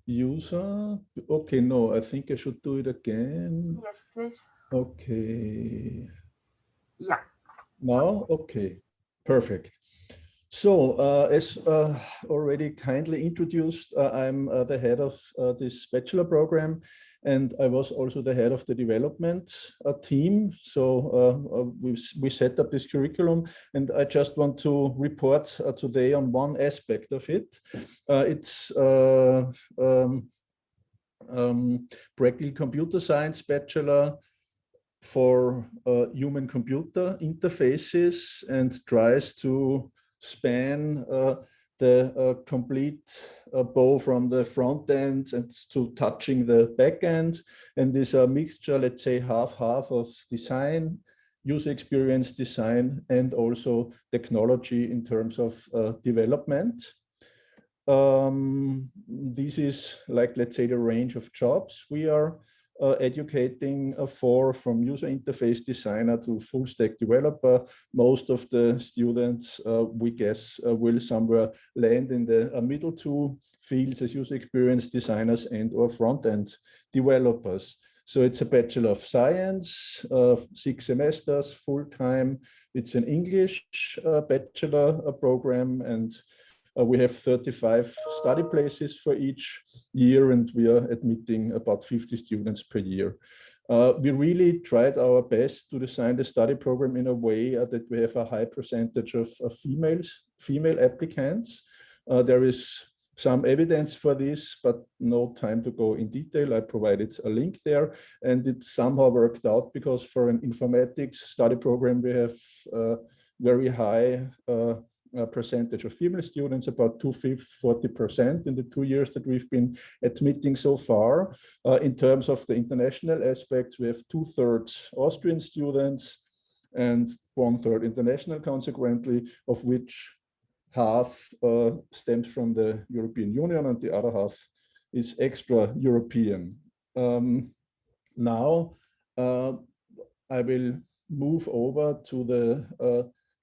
user. Okay, no, I think I should do it again. Yes, please. Okay. Yeah. Now, okay, perfect. So, as already kindly introduced, I'm the head of this bachelor program, and I was also the head of the development team. So we set up this curriculum, and I just want to report today on one aspect of it. It's practical computer science bachelor for human-computer interfaces and tries to span the complete bow from the front end and to touching the back end. And this a mixture, let's say half-half of design, user experience design, and also technology in terms of development. This is like, let's say, the range of jobs we are educating for, from user interface designer to full stack developer. Most of the students, we guess, will somewhere land in the middle two fields as user experience designers and or front-end developers. So it's a Bachelor of Science, 6 semesters, full-time. It's an English bachelor program, and we have 35 study places for each year, and we are admitting about 50 students per year. We really tried our best to design the study program in a way that we have a high percentage of female applicants. There is some evidence for this, but no time to go in detail. I provided a link there, and it somehow worked out because for an informatics study program, we have very high percentage of female students, about 2/5, 40% in the 2 years that we've been admitting so far. In terms of the international aspects, we have 2/3 Austrian students and 1/3 international, consequently, of which half stems from the European Union and the other half is extra-European. Now, I will move over to the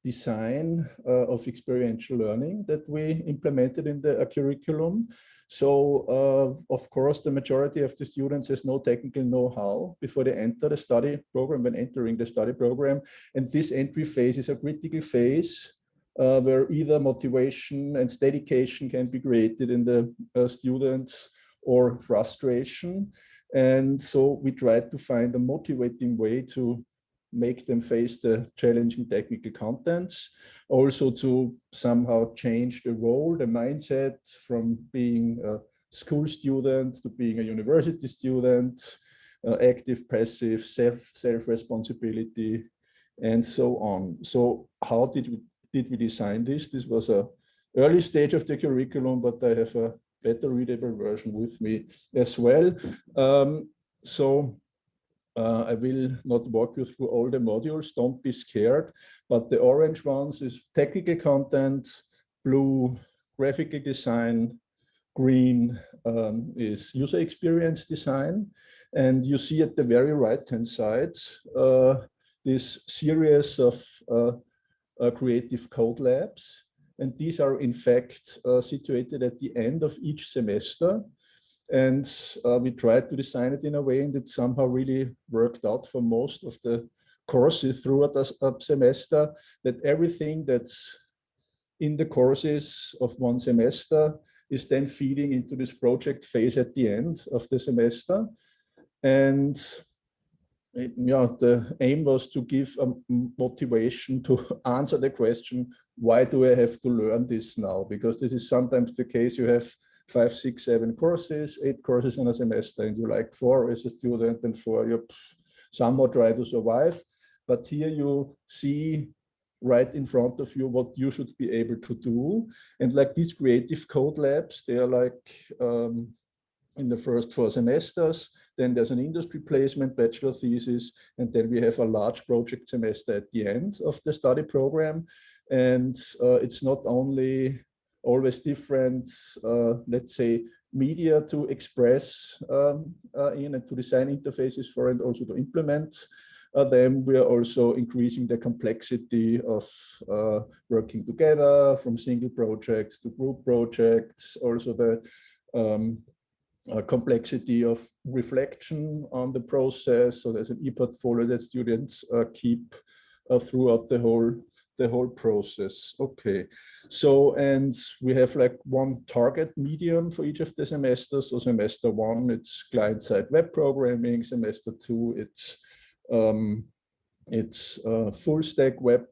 design of experiential learning that we implemented in the curriculum. So, of course, the majority of the students has no technical know-how before they enter the study program, when entering the study program. And this entry phase is a critical phase where either motivation and dedication can be created in the students or frustration. And so we tried to find a motivating way to make them face the challenging technical contents, also to somehow change the role, the mindset from being a school student to being a university student, active, passive, self-responsibility, and so on. So how did we design this? This was an early stage of the curriculum, but I have a better readable version with me as well. I will not walk you through all the modules, don't be scared, but the orange ones is technical content, blue graphical design, green is user experience design. And you see at the very right-hand side, this series of creative code labs. And these are in fact situated at the end of each semester. And we tried to design it in a way that somehow really worked out for most of the courses throughout the semester, that everything that's in the courses of one semester is then feeding into this project phase at the end of the semester. And the aim was to give a motivation to answer the question, why do I have to learn this now? Because this is sometimes the case. You have 5, 6, 7 courses, 8 courses in a semester, and you like 4 as a student, and 4 you somewhat try to survive. But here you see right in front of you what you should be able to do. And like these creative code labs, they are like in the first 4 semesters, then there's an industry placement, bachelor thesis, and then we have a large project semester at the end of the study program. And it's not only always different, let's say, media to express in and to design interfaces for, and also to implement them. We are also increasing the complexity of working together, from single projects to group projects, also the complexity of reflection on the process. So there's an e-portfolio that students keep throughout the whole process. Okay, so, and we have like one target medium for each of the semesters. So semester 1, it's client-side web programming. Semester 2, it's full stack web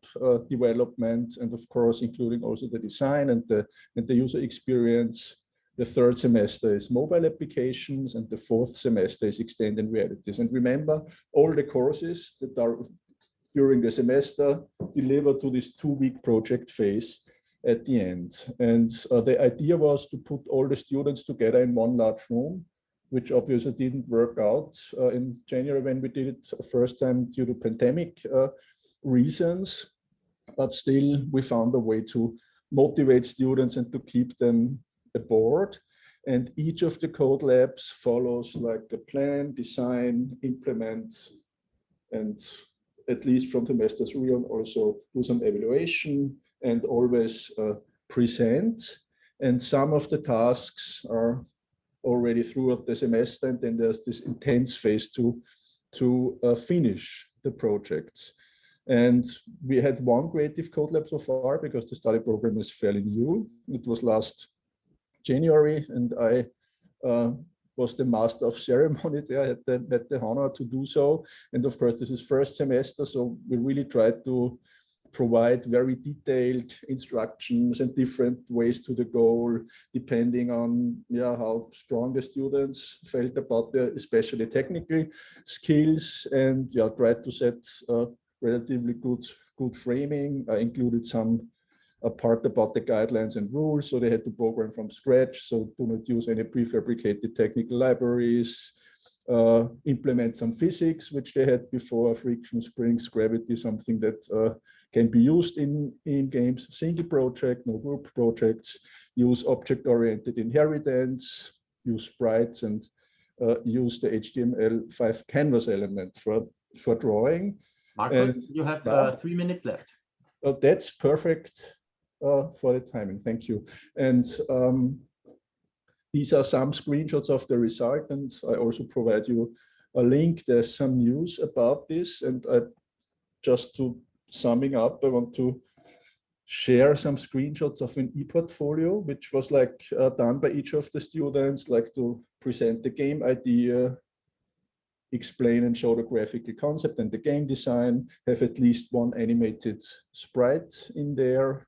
development, and of course including also the design and the user experience The third semester is mobile applications, and the fourth semester is extended realities. And remember, all the courses that are during the semester deliver to this 2-week project phase at the end. And the idea was to put all the students together in one large room, which obviously didn't work out in January when we did it the first time due to pandemic reasons. But still, we found a way to motivate students and to keep them aboard. And each of the code labs follows like a plan, design, implement, and at least from semester 3 on also do some evaluation and always present. And some of the tasks are already throughout the semester, and then there's this intense phase to finish the projects. And we had one creative code lab so far because the study program is fairly new. It was last January, and I was the master of ceremony there. I had the honor to do so. And of course, this is first semester, so we really tried to provide very detailed instructions and different ways to the goal, depending on how strong the students felt about their especially technical skills, and tried to set relatively good framing. I included a part about the guidelines and rules, so they had to program from scratch, so do not use any prefabricated technical libraries, implement some physics, which they had before, friction, springs, gravity, something that can be used in games, single project, no group projects, use object-oriented inheritance, use sprites, and use the HTML5 canvas element for drawing. Marcus, and you have 3 minutes left. That's perfect for the timing. Thank you. And these are some screenshots of the result, and I also provide you a link. There's some news about this, and just to summing up, I want to share some screenshots of an e-portfolio, which was like done by each of the students, like to present the game idea, explain and show the graphical concept and the game design, have at least one animated sprite in there,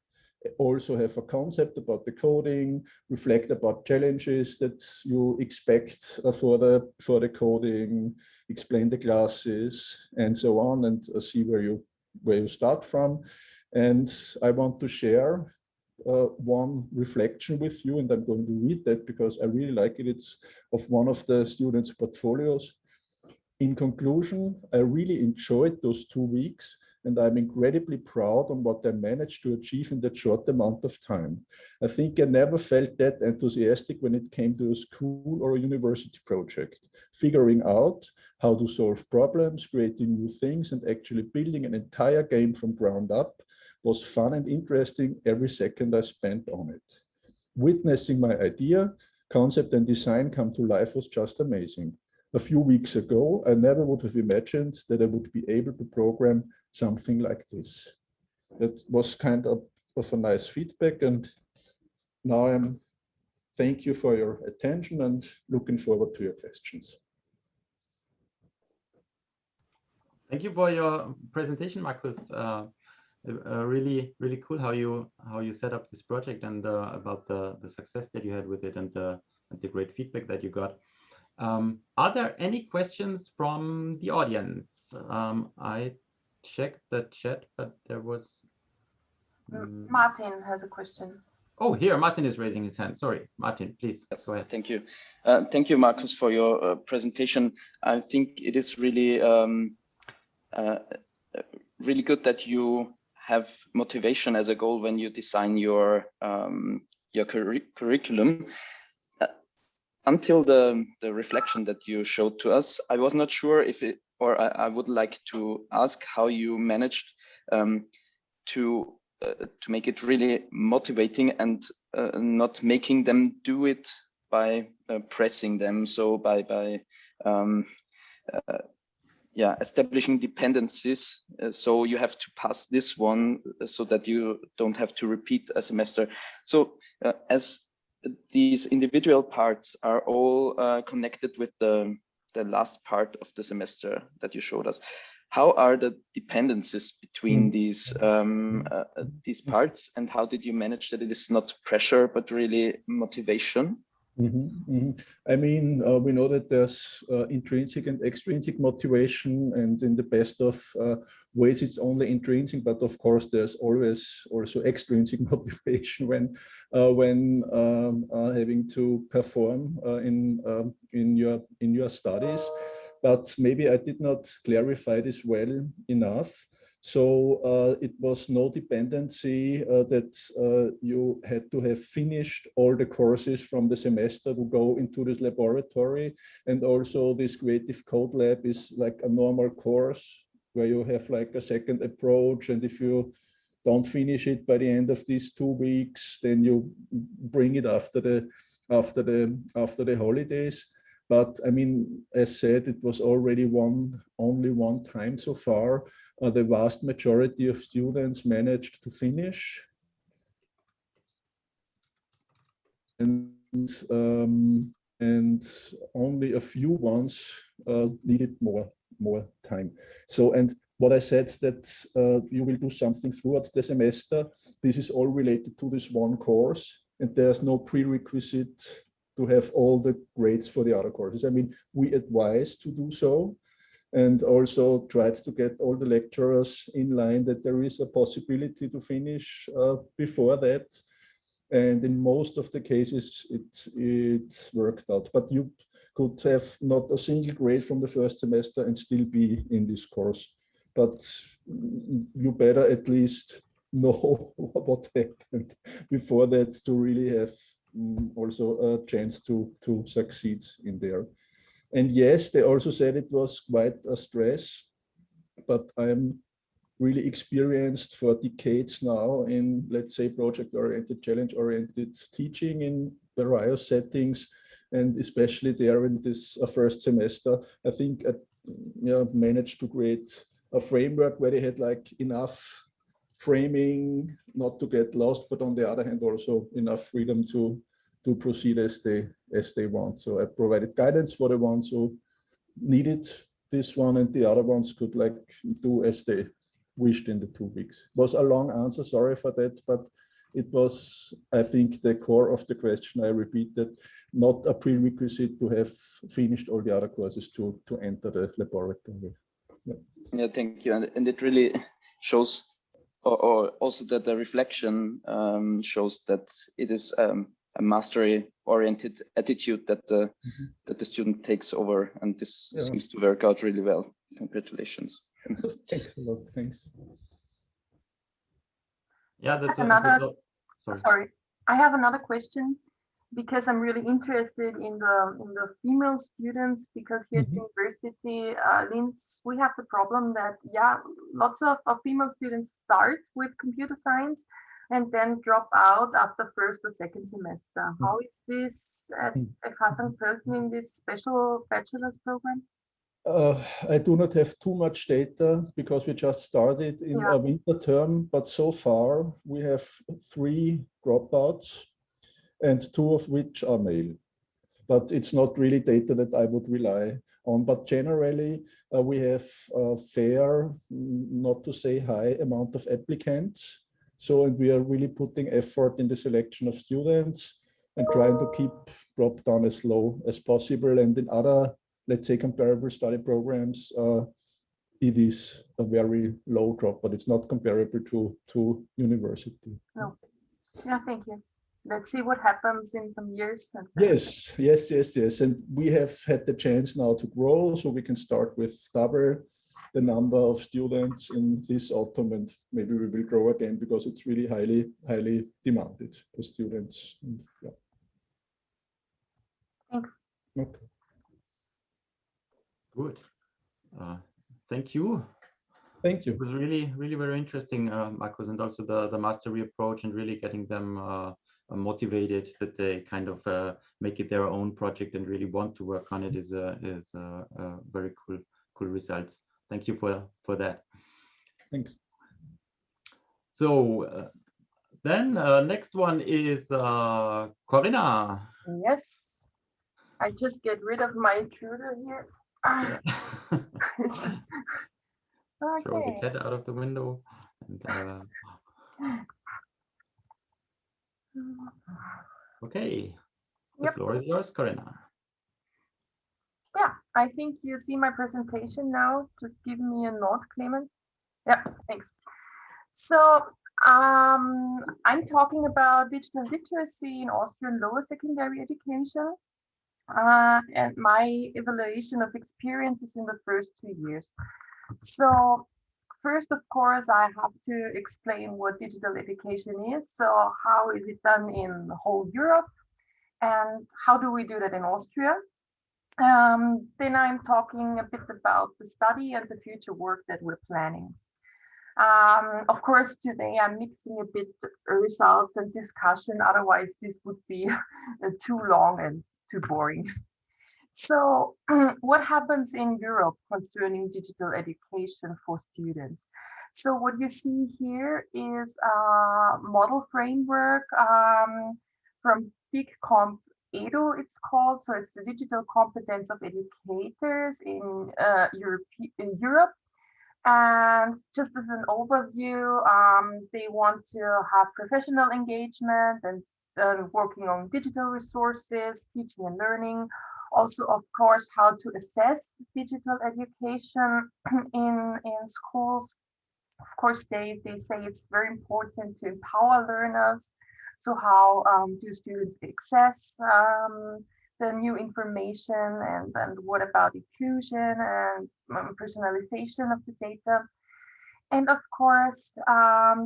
also have a concept about the coding, reflect about challenges that you expect for the coding, explain the classes and so on, and see where you start from. And I want to share one reflection with you, and I'm going to read that because I really like it. It's of one of the students' portfolios. In conclusion, I really enjoyed those 2 weeks, and I'm incredibly proud on what I managed to achieve in that short amount of time. I think I never felt that enthusiastic when it came to a school or a university project. Figuring out how to solve problems, creating new things, and actually building an entire game from ground up was fun and interesting every second I spent on it. Witnessing my idea, concept, and design come to life was just amazing. A few weeks ago, I never would have imagined that I would be able to program something like this. That was kind of a nice feedback, and now thank you for your attention and looking forward to your questions. Thank you for your presentation, Marcus. Really cool how you set up this project, and about the success that you had with it, and the great feedback that you got. Are there any questions from the audience? I checked the chat, but there was... Martin has a question. Oh, here, Martin is raising his hand. Sorry, Martin, please, yes, go ahead. Thank you. Thank you, Marcus, for your presentation. I think it is really, really good that you have motivation as a goal when you design your curriculum. Until the reflection that you showed to us, I was not sure if it, or I would like to ask how you managed to make it really motivating and not making them do it by pressing them. So by establishing dependencies. So you have to pass this one so that you don't have to repeat a semester. So as these individual parts are all connected with the last part of the semester that you showed us. How are the dependencies between these parts, and how did you manage that it is not pressure but really motivation? I mean, we know that there's intrinsic and extrinsic motivation, and in the best of ways, it's only intrinsic. But of course, there's always also extrinsic motivation when having to perform in your studies. But maybe I did not clarify this well enough. So it was no dependency that you had to have finished all the courses from the semester to go into this laboratory. And also this creative code lab is like a normal course where you have like a second approach. And if you don't finish it by the end of these 2 weeks, then you bring it after the holidays. But I mean, as said, it was already only one time so far. The vast majority of students managed to finish. And only a few ones needed more time. So, and what I said that you will do something throughout the semester, this is all related to this one course, and there's no prerequisite to have all the grades for the other courses. I mean, we advise to do so, and also tried to get all the lecturers in line that there is a possibility to finish before that. And in most of the cases, it worked out. But you could have not a single grade from the first semester and still be in this course. But you better at least know what happened before that to really have also a chance to succeed in there. And yes, they also said it was quite a stress, but I'm really experienced for decades now in, let's say, project-oriented, challenge-oriented teaching in various settings, and especially there in this first semester, I think I managed to create a framework where they had like enough framing not to get lost, but on the other hand, also enough freedom to proceed as they want. So I provided guidance for the ones who needed this one, and the other ones could like do as they wished in the 2 weeks. It was a long answer, sorry for that, but it was, I think, the core of the question. I repeat that, not a prerequisite to have finished all the other courses to enter the laboratory. Yeah, thank you. And it really shows, or also that the reflection shows that it is a mastery-oriented attitude that the student takes over, and this seems to work out really well. Congratulations. Thanks a lot. Thanks. Yeah, that's sorry. I have another question, because I'm really interested in the female students, because here at University Linz, we have the problem that lots of female students start with computer science and then drop out after first or second semester. How is this at Hassan-Köln in this special bachelor's program? I do not have too much data because we just started in a winter term, but so far we have 3 dropouts and 2 of which are male. But it's not really data that I would rely on. But generally, we have a fair, not to say high, amount of applicants. So, and we are really putting effort in the selection of students and trying to keep drop down as low as possible. And in other, let's say, comparable study programs, it is a very low drop, but it's not comparable to university. No. Yeah, thank you. Let's see what happens in some years. Yes. And we have had the chance now to grow, so we can start with double the number of students in this autumn, and maybe we will grow again because it's really highly demanded for students. Thanks. Okay. Good. Thank you. Thank you. It was really very interesting, Markus, and also the mastery approach and really getting them motivated that they kind of make it their own project and really want to work on it is very cool results. Thank you for that. Thanks. So then next one is Corinna. Yes, I just get rid of my intruder here. Okay. Throw the cat out of the window. And, okay. The floor is yours, Corinna. Yeah, I think you see my presentation now. Just give me a nod, Clemens. Yeah, thanks. So I'm talking about digital literacy in Austrian lower secondary education and my evaluation of experiences in the first 2 years. So first, of course, I have to explain what digital education is. So how is it done in the whole Europe? And how do we do that in Austria? Then I'm talking a bit about the study and the future work that we're planning. Of course, today I'm mixing a bit results and discussion, otherwise this would be too long and too boring. So what happens in Europe concerning digital education for students? So what you see here is a model framework from DigComp Edu, it's called. So it's the digital competence of educators in Europe. And just as an overview, they want to have professional engagement and working on digital resources, teaching and learning. Also, of course, how to assess digital education in schools. Of course, they say it's very important to empower learners. So how do students access the new information, and what about inclusion and personalization of the data? And of course,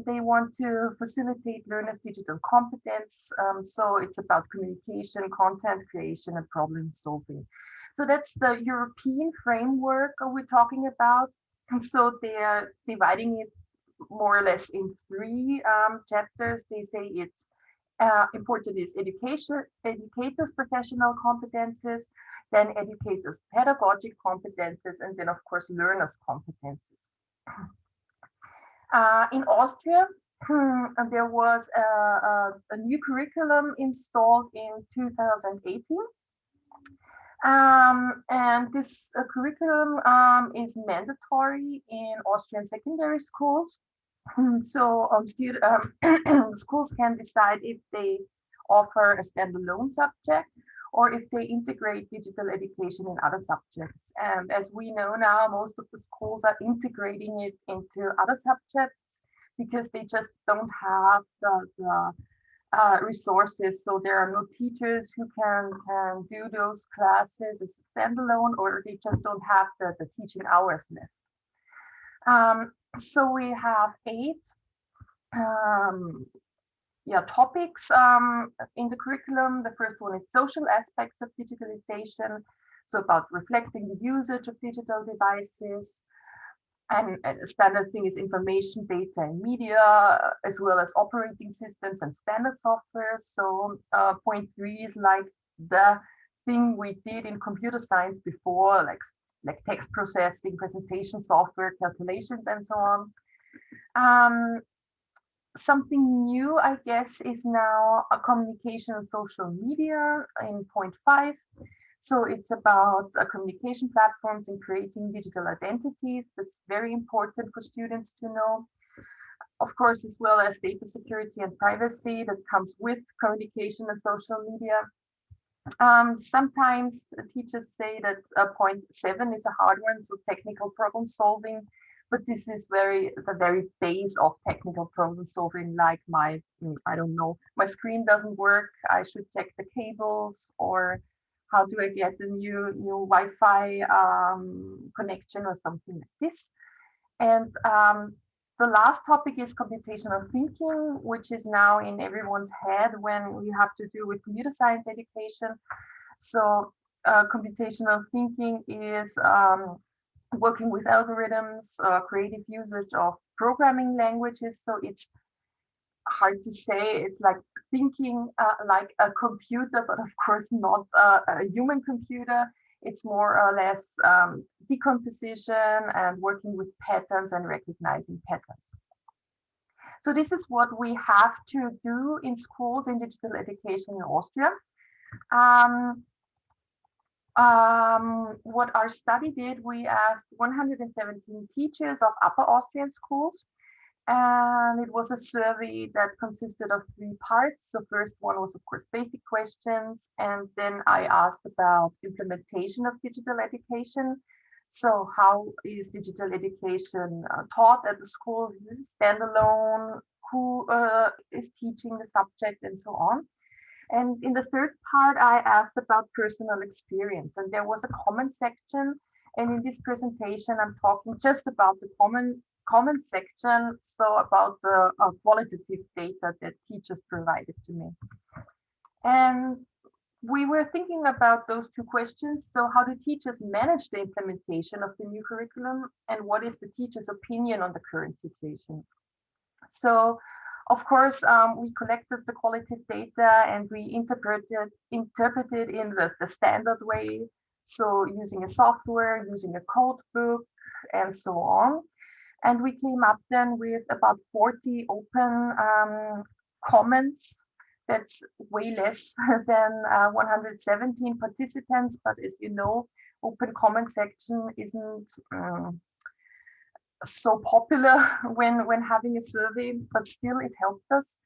they want to facilitate learners' digital competence. So it's about communication, content creation, and problem solving. So that's the European framework we're talking about. And so they are dividing it more or less in 3 chapters. They say it's important is educators' professional competences, then educators' pedagogic competences, and then of course learners' competences. In Austria, there was a new curriculum installed in 2018. And this curriculum is mandatory in Austrian secondary schools. So schools can decide if they offer a standalone subject or if they integrate digital education in other subjects. And as we know now, most of the schools are integrating it into other subjects because they just don't have the resources. So there are no teachers who can do those classes as standalone, or they just don't have the teaching hours left. So we have 8 topics in the curriculum. The first one is social aspects of digitalization, so about reflecting the usage of digital devices. And a standard thing is information, data, and media, as well as operating systems and standard software. So point 3 is like the thing we did in computer science before, like text processing, presentation software, calculations, and so on. Something new, I guess, is now a communication on social media in point 5. So it's about communication platforms and creating digital identities. That's very important for students to know. Of course, as well as data security and privacy that comes with communication and social media. Sometimes teachers say that point 7 is a hard one, so technical problem solving. But this is the very base of technical problem solving, like my screen doesn't work, I should check the cables, or how do I get a new Wi-Fi connection or something like this. And the last topic is computational thinking, which is now in everyone's head when we have to do with computer science education. So computational thinking is working with algorithms, creative usage of programming languages. So it's hard to say, it's like thinking like a computer, but of course not a human computer. It's more or less decomposition and working with patterns and recognizing patterns. So this is what we have to do in schools in digital education in Austria. What our study did, we asked 117 teachers of upper Austrian schools, And it was a survey that consisted of 3 parts. So first one was, of course, basic questions. And then I asked about implementation of digital education. So how is digital education taught at the school? Is it standalone? Who is teaching the subject and so on? And in the third part, I asked about personal experience. And there was a comment section. And in this presentation, I'm talking just about the comment section, so about the qualitative data that teachers provided to me. And we were thinking about those 2 questions. So how do teachers manage the implementation of the new curriculum, and what is the teacher's opinion on the current situation? So of course, we collected the qualitative data and we interpreted in the standard way. So using a software, using a code book, and so on. And we came up then with about 40 open comments. That's way less than 117 participants. But as you know, open comment section isn't so popular when having a survey, but still it helped us.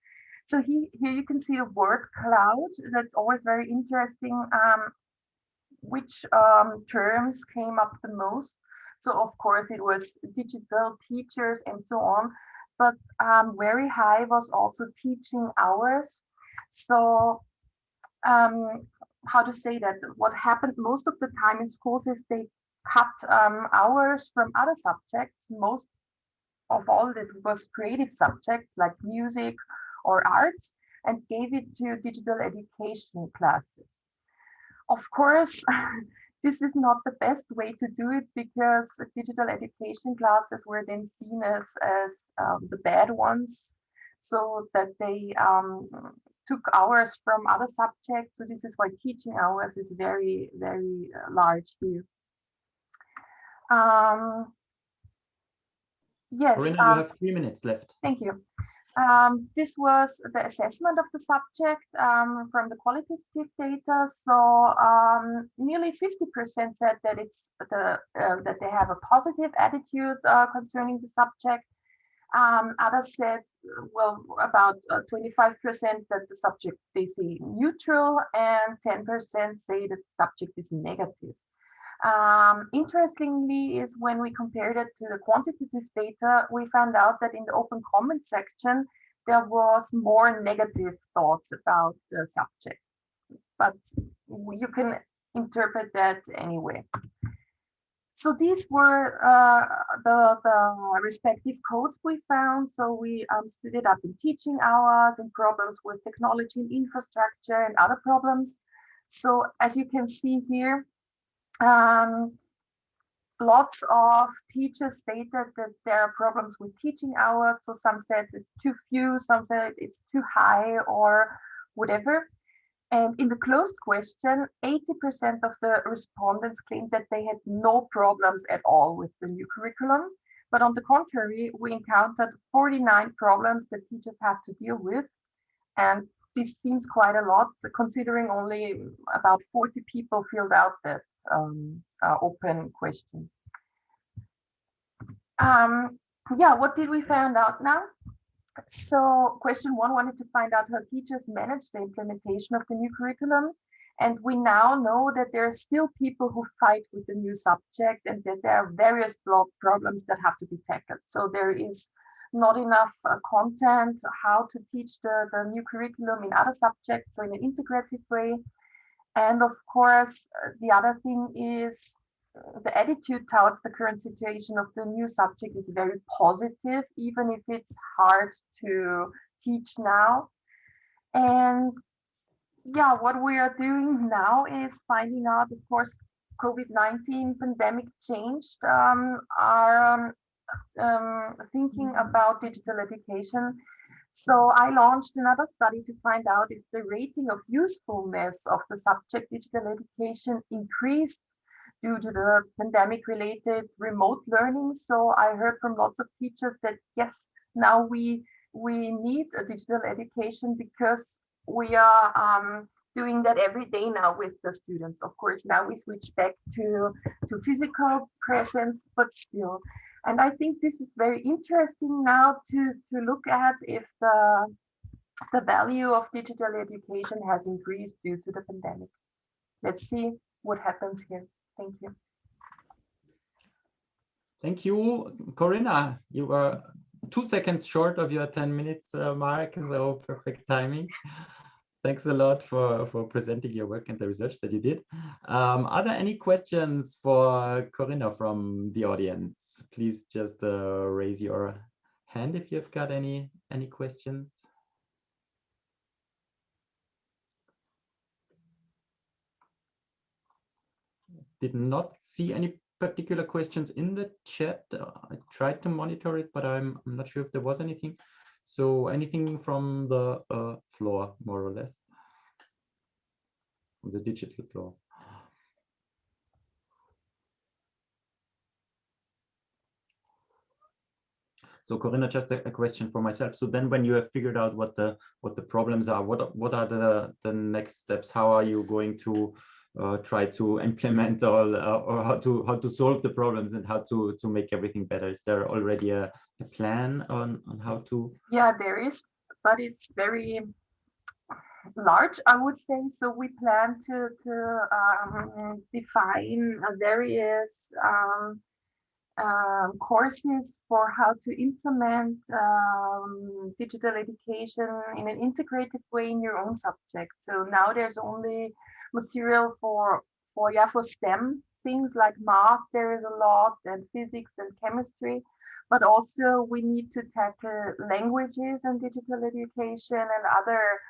So here you can see a word cloud. That's always very interesting. Which terms came up the most? So of course it was digital, teachers, and so on. But very high was also teaching hours. So how to say that? What happened most of the time in schools is they cut hours from other subjects. Most of all, it was creative subjects like music or arts, and gave it to digital education classes. Of course, this is not the best way to do it, because digital education classes were then seen as the bad ones, so that they took hours from other subjects. So this is why teaching hours is very, very large here. Yes. Corinna, you have 3 minutes left. Thank you. This was the assessment of the subject from the qualitative data. So nearly 50% said that that they have a positive attitude concerning the subject. Others said, well, about 25% that the subject they see neutral, and 10% say that the subject is negative. Interestingly is when we compared it to the quantitative data, we found out that in the open comment section, there was more negative thoughts about the subject, but you can interpret that anyway. So these were the respective codes we found. So we split it up in teaching hours and problems with technology and infrastructure and other problems. So as you can see here, lots of teachers stated that there are problems with teaching hours. So some said it's too few, some said it's too high, or whatever. And in the closed question, 80% of the respondents claimed that they had no problems at all with the new curriculum. But on the contrary, we encountered 49 problems that teachers have to deal with. And this seems quite a lot, considering only about 40 people filled out that open question. Yeah, what did we find out now? So question 1 wanted to find out how teachers manage the implementation of the new curriculum. And we now know that there are still people who fight with the new subject, and that there are various problems that have to be tackled. So there is not enough content, how to teach the new curriculum in other subjects, so in an integrative way. And of course, the other thing is the attitude towards the current situation of the new subject is very positive, even if it's hard to teach now. And yeah, what we are doing now is finding out, of course, COVID-19 pandemic changed our thinking about digital education. So I launched another study to find out if the rating of usefulness of the subject digital education increased due to the pandemic-related remote learning. So I heard from lots of teachers that yes, now we need a digital education because we are doing that every day now with the students. Of course, now we switch back to physical presence, but still. And I think this is very interesting now to look at if the value of digital education has increased due to the pandemic. Let's see what happens here. Thank you. Thank you, Corinna. You were 2 seconds short of your 10 minutes mark, so perfect timing. Thanks a lot for presenting your work and the research that you did. Are there any questions for Corinna from the audience? Please just raise your hand if you've got any questions. Did not see any particular questions in the chat. I tried to monitor it, but I'm not sure if there was anything. So anything from the floor, more or less, from the digital floor. So Corinna, just a question for myself. So then when you have figured out what the problems are, what are the next steps? How are you going to try to implement all or how to solve the problems and how to make everything better? Is there already a plan on how to? Yeah, there is, but it's very large, I would say. So we plan to define various courses for how to implement digital education in an integrated way in your own subject. So now there's only material for STEM things like math. There is a lot, and physics and chemistry, but also we need to tackle languages and digital education and other,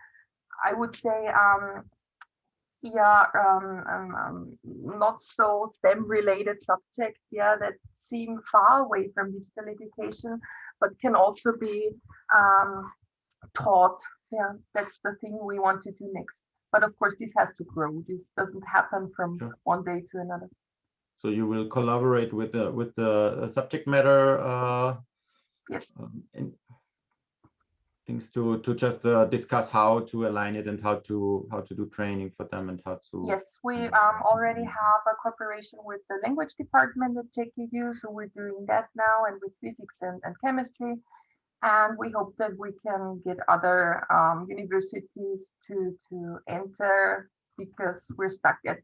I would say, not so STEM related subjects, that seem far away from digital education, but can also be taught. Yeah, that's the thing we want to do next. But of course, this has to grow. This doesn't happen from one day to another. So you will collaborate with the subject matter. Yes. Things to just discuss how to align it and how to do training for them and how to. Yes, we already have a cooperation with the language department at JKU, so we're doing that now, and with physics and chemistry, and we hope that we can get other universities to enter, because we're stuck at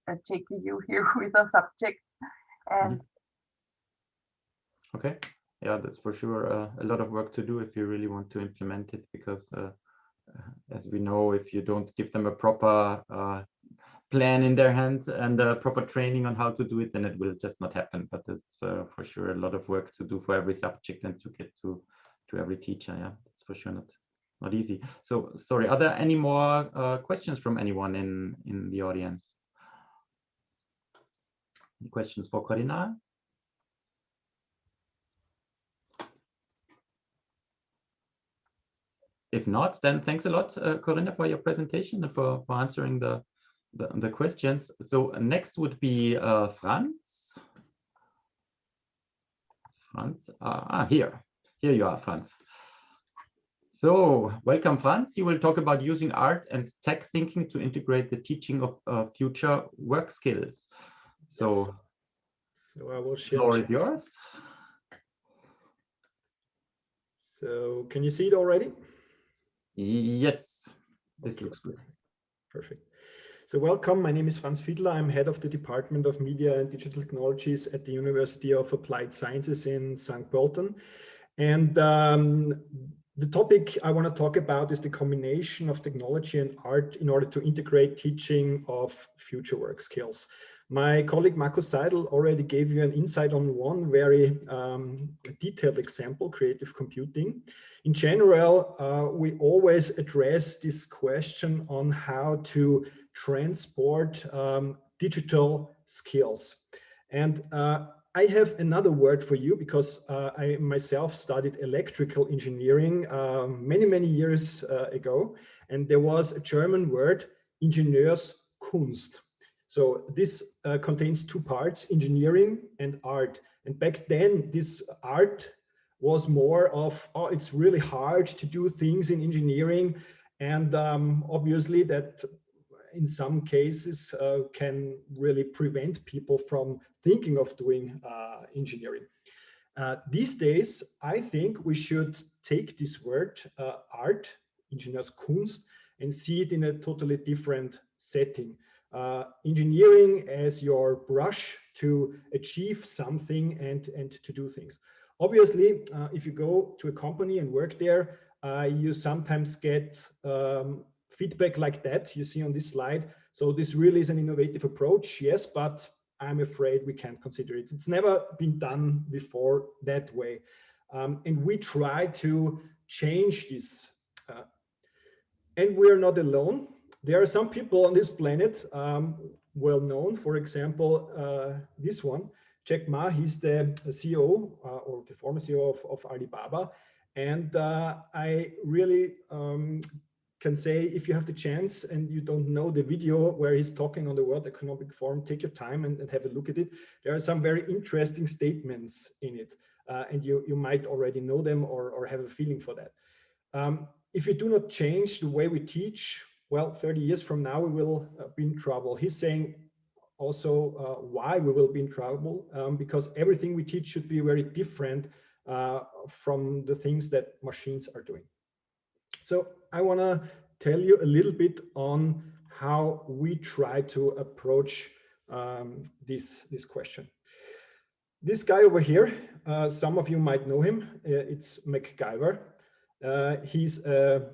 JKU here with the subjects. And okay. Yeah, that's for sure a lot of work to do if you really want to implement it, because as we know, if you don't give them a proper plan in their hands and proper training on how to do it, then it will just not happen. But it's for sure a lot of work to do for every subject and to get to every teacher. Yeah, it's for sure not easy. So sorry, are there any more questions from anyone in the audience? Any questions for Corinna? If not, then thanks a lot, Corinna, for your presentation and for answering the questions. So next would be Franz. Franz, here you are, Franz. So welcome, Franz. You will talk about using art and tech thinking to integrate the teaching of future work skills. So, so I will share. The floor is yours. So can you see it already? Yes, this looks good. Perfect. So welcome, my name is Franz Fiedler. I'm head of the Department of Media and Digital Technologies at the University of Applied Sciences in St. Pölten. And the topic I want to talk about is the combination of technology and art in order to integrate teaching of future work skills. My colleague Markus Seidel already gave you an insight on one very detailed example, creative computing. In general, we always address this question on how to transport digital skills. And I have another word for you, because I myself studied electrical engineering many years ago, and there was a German word, Ingenieurskunst. So this contains two parts, engineering and art. And back then, this art was more of, oh, it's really hard to do things in engineering. And obviously that in some cases can really prevent people from thinking of doing engineering. These days, I think we should take this word, art, Ingenieurskunst, and see it in a totally different setting. Engineering as your brush to achieve something and to do things. Obviously, if you go to a company and work there, you sometimes get feedback like that you see on this slide. So this really is an innovative approach, yes, but I'm afraid we can't consider it. It's never been done before that way. And we try to change this. And we're not alone. There are some people on this planet well known. For example, this one, Jack Ma, he's the CEO or the former CEO of Alibaba. And I really can say, if you have the chance and you don't know the video where he's talking on the World Economic Forum, take your time and have a look at it. There are some very interesting statements in it. And you might already know them or have a feeling for that. If we do not change the way we teach, well, 30 years from now, we will be in trouble. He's saying also why we will be in trouble, because everything we teach should be very different from the things that machines are doing. So I want to tell you a little bit on how we try to approach this question. This guy over here, some of you might know him. It's MacGyver. He's a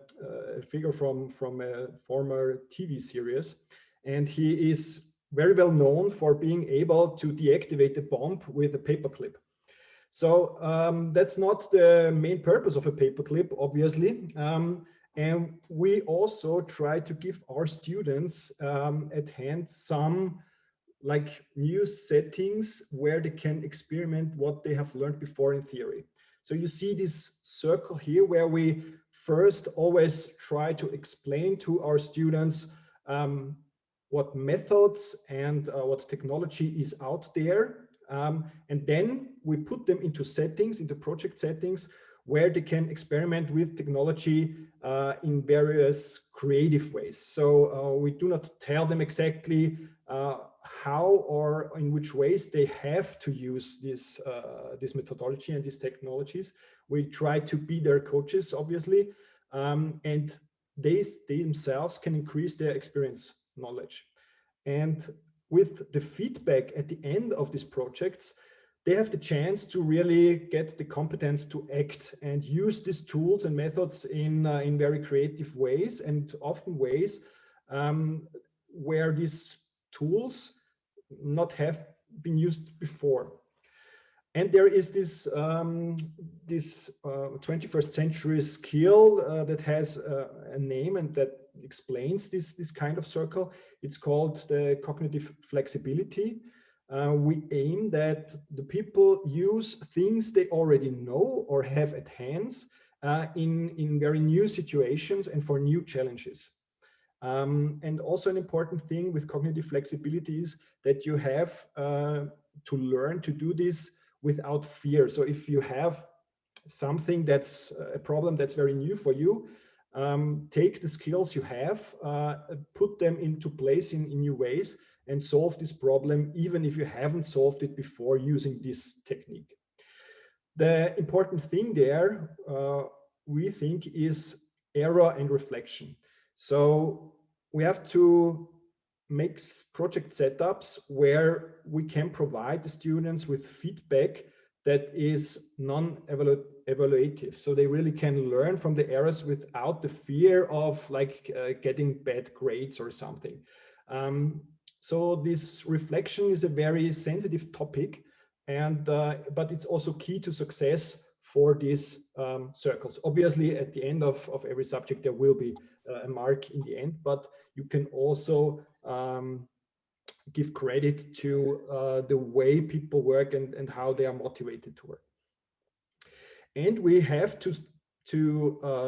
figure from a former TV series, and he is very well known for being able to deactivate a bomb with a paperclip. So that's not the main purpose of a paperclip, obviously. And we also try to give our students at hand some like new settings where they can experiment what they have learned before in theory. So you see this circle here where we first always try to explain to our students what methods and what technology is out there. And then we put them into settings, into project settings, where they can experiment with technology in various creative ways. So we do not tell them exactly how or in which ways they have to use this methodology and these technologies. We try to be their coaches, obviously, and they themselves can increase their experience knowledge. And with the feedback at the end of these projects, they have the chance to really get the competence to act and use these tools and methods in very creative ways, and often ways where these tools not have been used before. And there is this 21st century skill that has a name and that explains this kind of circle. It's called the cognitive flexibility. We aim that the people use things they already know or have at hands in very new situations and for new challenges. And also an important thing with cognitive flexibility is that you have to learn to do this without fear. So if you have something that's a problem that's very new for you, take the skills you have, put them into place in new ways, and solve this problem, even if you haven't solved it before using this technique. The important thing there, we think, is error and reflection. So we have to make project setups where we can provide the students with feedback that is non-evaluative. So they really can learn from the errors without the fear of like getting bad grades or something. So this reflection is a very sensitive topic, and but it's also key to success for these circles. Obviously, at the end of every subject, there will be a mark in the end, but you can also give credit to the way people work and how they are motivated to work. And we have to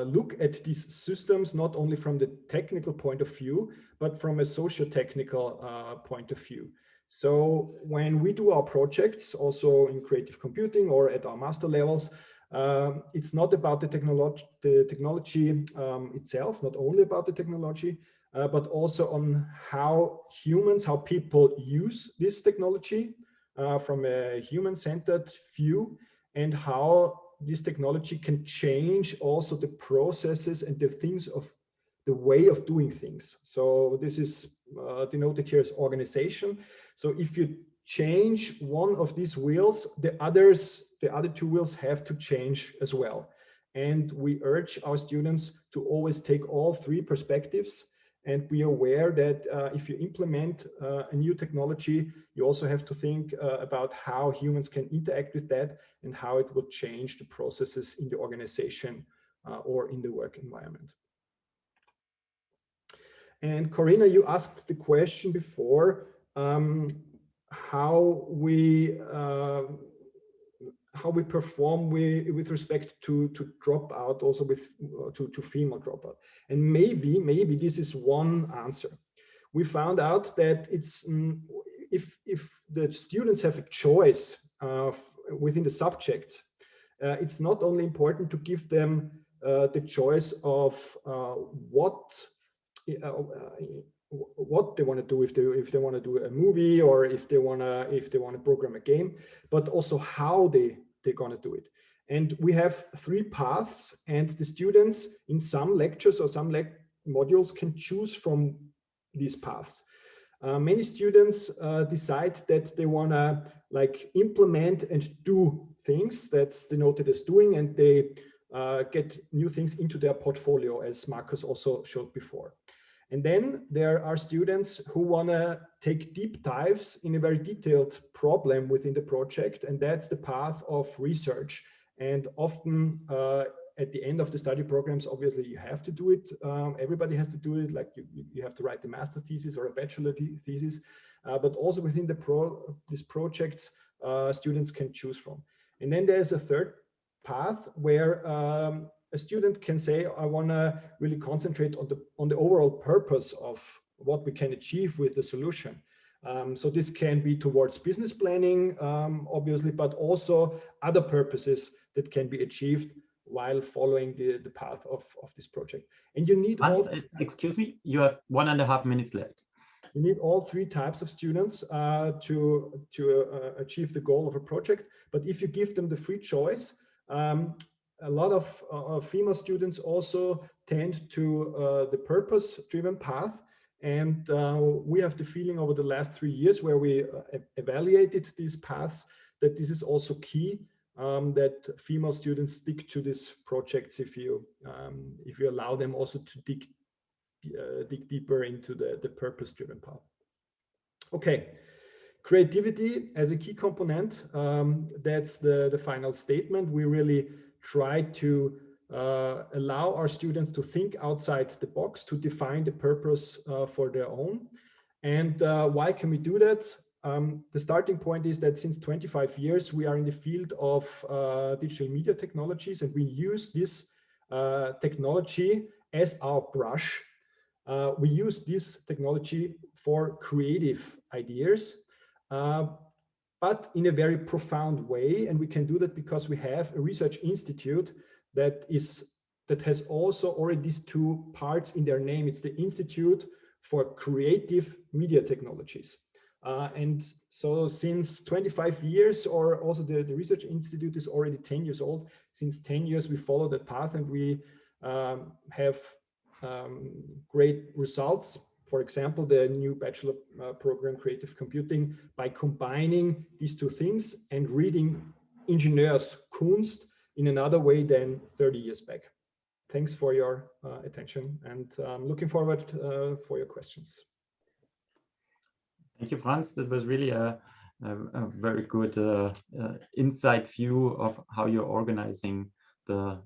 look at these systems not only from the technical point of view, but from a socio-technical point of view. So when we do our projects, also in creative computing or at our master levels, it's not about the technology itself, not only about the technology, but also on how humans, how people use this technology from a human-centered view. and how this technology can change also the processes and the things of the way of doing things. So this is denoted here as organization. So if you change one of these wheels, the other two wheels have to change as well. And we urge our students to always take all three perspectives and be aware that if you implement a new technology, you also have to think about how humans can interact with that and how it will change the processes in the organization or in the work environment. And Corinna, you asked the question before, how we perform with respect to dropout, also with to female dropout. And maybe this is one answer. We found out that it's if the students have a choice within the subjects, it's not only important to give them the choice of what they want to do, if they want to do a movie or if they want to program a game, but also how they're going to do it. And we have three paths, and the students in some lectures or some modules can choose from these paths. Many students decide that they want to like implement and do things, that's denoted as doing, and they get new things into their portfolio, as Marcus also showed before. And then there are students who want to take deep dives in a very detailed problem within the project, and that's the path of research. And often at the end of the study programs, obviously you have to do it. Everybody has to do it, like you have to write the master thesis or a bachelor thesis, but also within these projects, students can choose from. And then there's a third path where a student can say, I want to really concentrate on the overall purpose of what we can achieve with the solution. So this can be towards business planning, obviously, but also other purposes that can be achieved while following the path of this project. And you need excuse me, you have 1.5 minutes left. You need all three types of students to achieve the goal of a project. But if you give them the free choice, a lot of female students also tend to the purpose-driven path. And we have the feeling over the last 3 years where we evaluated these paths that this is also key, that female students stick to these projects if you allow them also to dig deeper into the purpose-driven path. Okay, creativity as a key component, that's the final statement. We really try to allow our students to think outside the box, to define the purpose for their own. And why can we do that? The starting point is that since 25 years, we are in the field of digital media technologies, and we use this technology as our brush. We use this technology for creative ideas, but in a very profound way. And we can do that because we have a research institute that has also already these two parts in their name. It's the Institute for Creative Media Technologies. And so since 25 years, or also the Research Institute is already 10 years old. Since 10 years, we follow that path, and we have great results. For example, the new bachelor program, Creative Computing, by combining these two things and reading Ingenieurskunst in another way than 30 years back. Thanks for your attention, and I'm looking forward for your questions. Thank you, Franz. That was really a very good inside view of how you're organizing the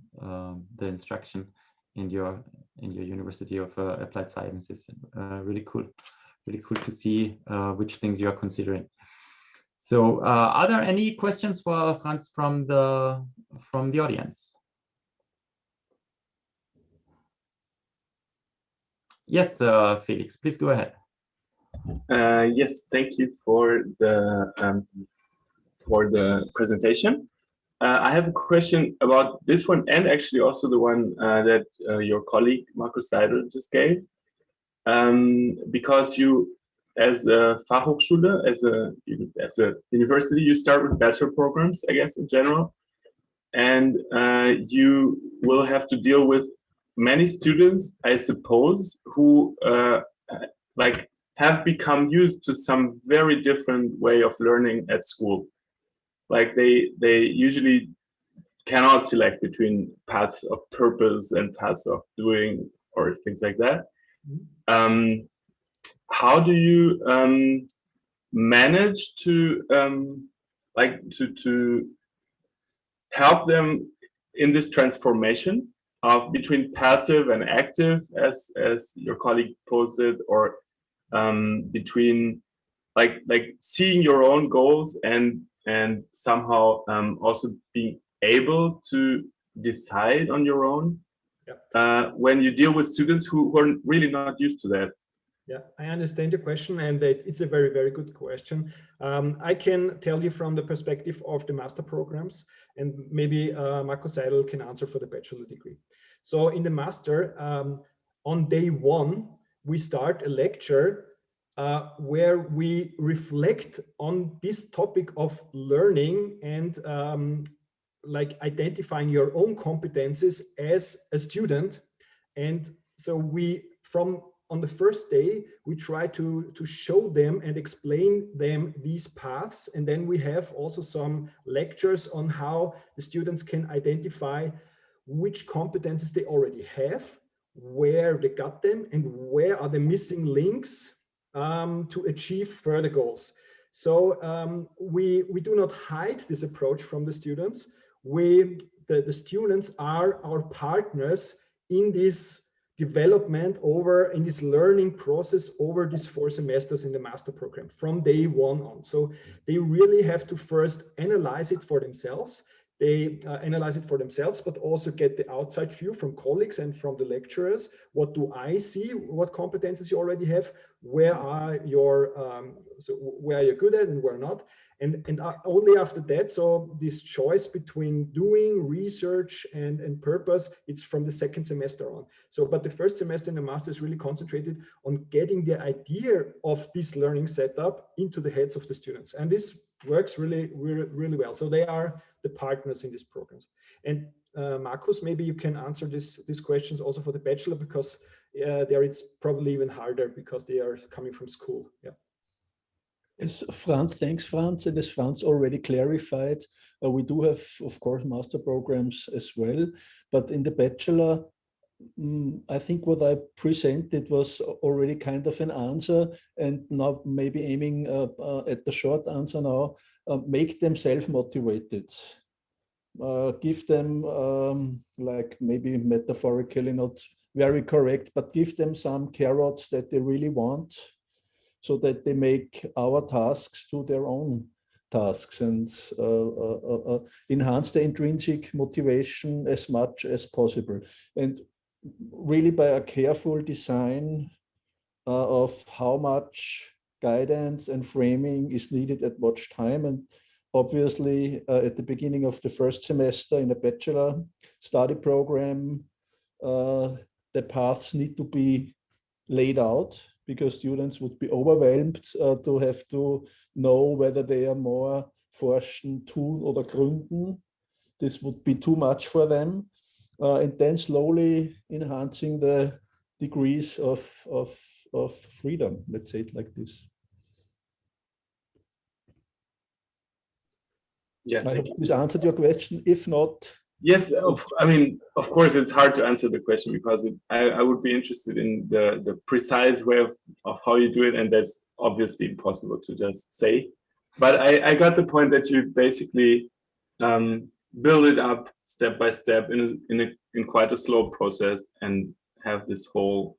instruction in your University of Applied Sciences. Really cool to see which things you are considering. So, are there any questions for Franz from the audience? Yes, Felix, please go ahead. Yes, thank you for the presentation. I have a question about this one, and actually also the one that your colleague Markus Seidel just gave, because you, as a Fachhochschule, as a university, you start with bachelor programs, I guess, in general, and you will have to deal with many students, I suppose, who like have become used to some very different way of learning at school. Like they usually cannot select between paths of purpose and paths of doing or things like that. How do you manage to to help them in this transformation of between passive and active, as your colleague posed, or between like seeing your own goals and somehow also being able to decide on your own when you deal with students who are really not used to that? Yeah, I understand your question, and it's a very, very good question. I can tell you from the perspective of the master programs, and maybe Marco Seidel can answer for the bachelor degree. So in the master, on day one, we start a lecture where we reflect on this topic of learning and like identifying your own competences as a student. And so on the first day, we try to show them and explain them these paths. And then we have also some lectures on how the students can identify which competences they already have, where they got them, and where are the missing links to achieve further goals. So we do not hide this approach from the students. The students are our partners in this development in this learning process over these 4 semesters in the master program from day one on. So they really have to first analyze it for themselves. They analyze it for themselves, but also get the outside view from colleagues and from the lecturers. What do I see? What competences you already have? Where are where you're good at and where not? And only after that, so this choice between doing research and purpose, it's from the 2nd semester on. So, but the 1st semester in the master is really concentrated on getting the idea of this learning setup into the heads of the students. And this works really, really, really well. So they are the partners in these programs. And Markus, maybe you can answer these questions also for the bachelor, because there it's probably even harder because they are coming from school. Yeah. Yes, Franz, thanks, Franz. And as Franz already clarified, we do have, of course, master programs as well. But in the bachelor, I think what I presented was already kind of an answer, and now maybe aiming at the short answer now, make them self-motivated. Give them, like maybe metaphorically not very correct, but give them some carrots that they really want, so that they make our tasks to their own tasks and enhance the intrinsic motivation as much as possible. And really by a careful design of how much guidance and framing is needed at what time. And obviously at the beginning of the 1st semester in a bachelor study program, the paths need to be laid out, because students would be overwhelmed to have to know whether they are more forschen, tun oder gründen. This would be too much for them. And then slowly enhancing the degrees of freedom, let's say it like this. Yeah, I hope this answered your question. If not, yes, I mean, of course, it's hard to answer the question, because I would be interested in the precise way of how you do it, and that's obviously impossible to just say. But I got the point that you basically build it up step by step in quite a slow process, and have this whole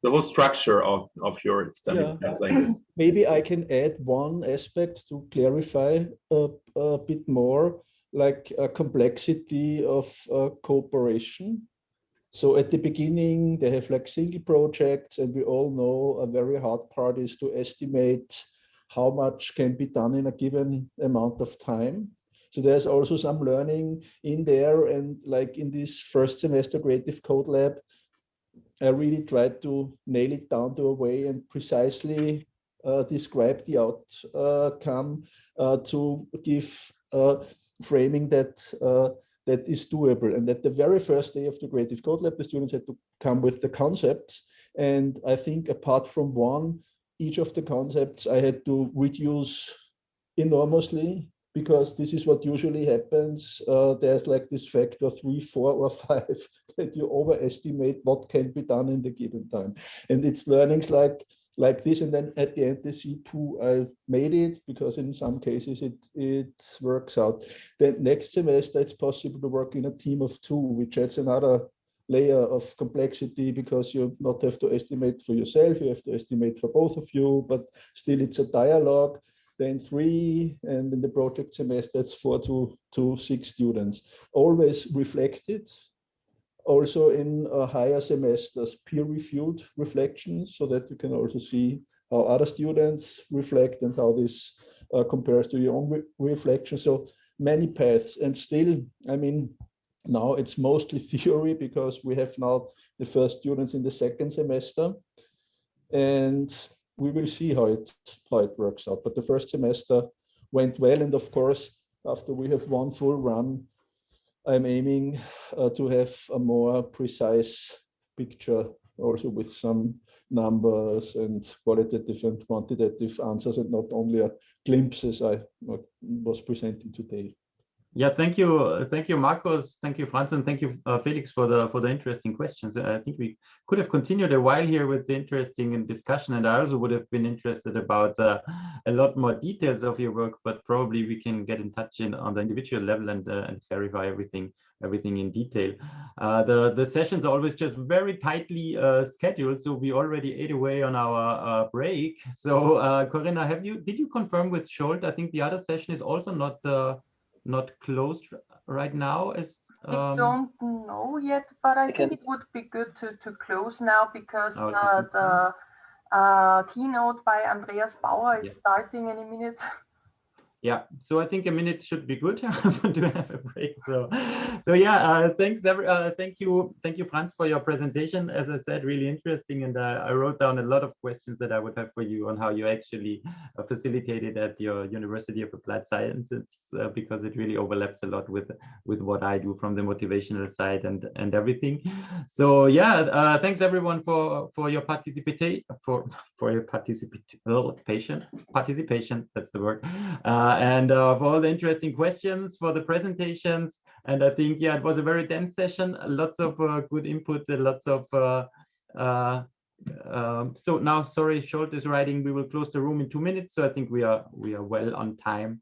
the whole structure of your study like this. Maybe I can add one aspect to clarify a bit more, like a complexity of cooperation. So at the beginning, they have like single projects, and we all know a very hard part is to estimate how much can be done in a given amount of time. So there's also some learning in there. And like in this 1st semester Creative Code Lab, I really tried to nail it down to a way and precisely describe the outcome to give framing that that is doable. And at the very first day of the Creative Code Lab, the students had to come with the concepts. And I think apart from one, each of the concepts I had to reduce enormously, because this is what usually happens. There's like this factor 3, 4, or 5 that you overestimate what can be done in the given time. And it's learnings like this, and then at the end they see, I made it, because in some cases it works out. Then next semester it's possible to work in a team of 2, which adds another layer of complexity, because you not have to estimate for yourself, you have to estimate for both of you, but still it's a dialogue. Then 3, and in the project semester it's 4 to 6 students, always reflected. Also in higher semesters, peer-reviewed reflections, so that you can also see how other students reflect and how this compares to your own reflection. So many paths, and still, I mean, now it's mostly theory, because we have now the first students in the second semester, and we will see how it works out. But the first semester went well, and of course, after we have one full run, I'm aiming to have a more precise picture, also with some numbers and qualitative and quantitative answers, and not only a glimpse as I was presenting today. Yeah, thank you, Marcos, thank you, Franz, and thank you, Felix, for the interesting questions. I think we could have continued a while here with the interesting discussion, and I also would have been interested about a lot more details of your work, but probably we can get in touch on the individual level and clarify everything in detail. The sessions are always just very tightly scheduled, so we already ate away on our break. So Corinna, did you confirm with Scholt? I think the other session is also not closed right now. I don't know yet, but I think it would be good to close now, because the keynote by Andreas Bauer is starting in a minute. Yeah, so I think a minute should be good to have a break. So yeah, thanks thank you, Franz, for your presentation. As I said, really interesting, and I wrote down a lot of questions that I would have for you on how you actually facilitated at your University of Applied Sciences, because it really overlaps a lot with what I do from the motivational side and everything. So yeah, thanks everyone for your participation. That's the word. And for all the interesting questions, for the presentations. And I think, yeah, it was a very dense session, lots of good input, lots of, so now, sorry, Scholt is writing, we will close the room in 2 minutes. So I think we are well on time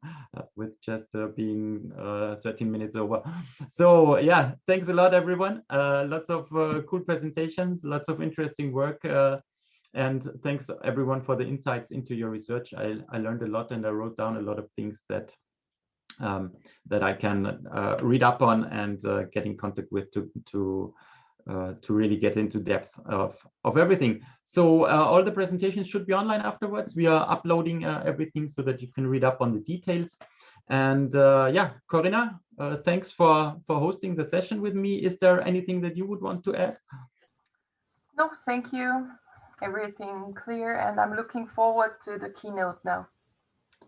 with just being 13 minutes over. So yeah, thanks a lot, everyone. Lots of cool presentations, lots of interesting work. And thanks everyone for the insights into your research. I learned a lot, and I wrote down a lot of things that I can read up on and get in contact with to really get into depth of everything. So all the presentations should be online afterwards. We are uploading everything so that you can read up on the details. And yeah, Corinna, thanks for hosting the session with me. Is there anything that you would want to add? No, thank you. Everything clear, and I'm looking forward to the keynote now.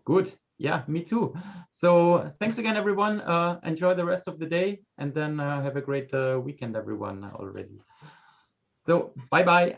Good. Yeah, me too. So thanks again, everyone. Enjoy the rest of the day, and then have a great weekend, everyone, already. So bye-bye.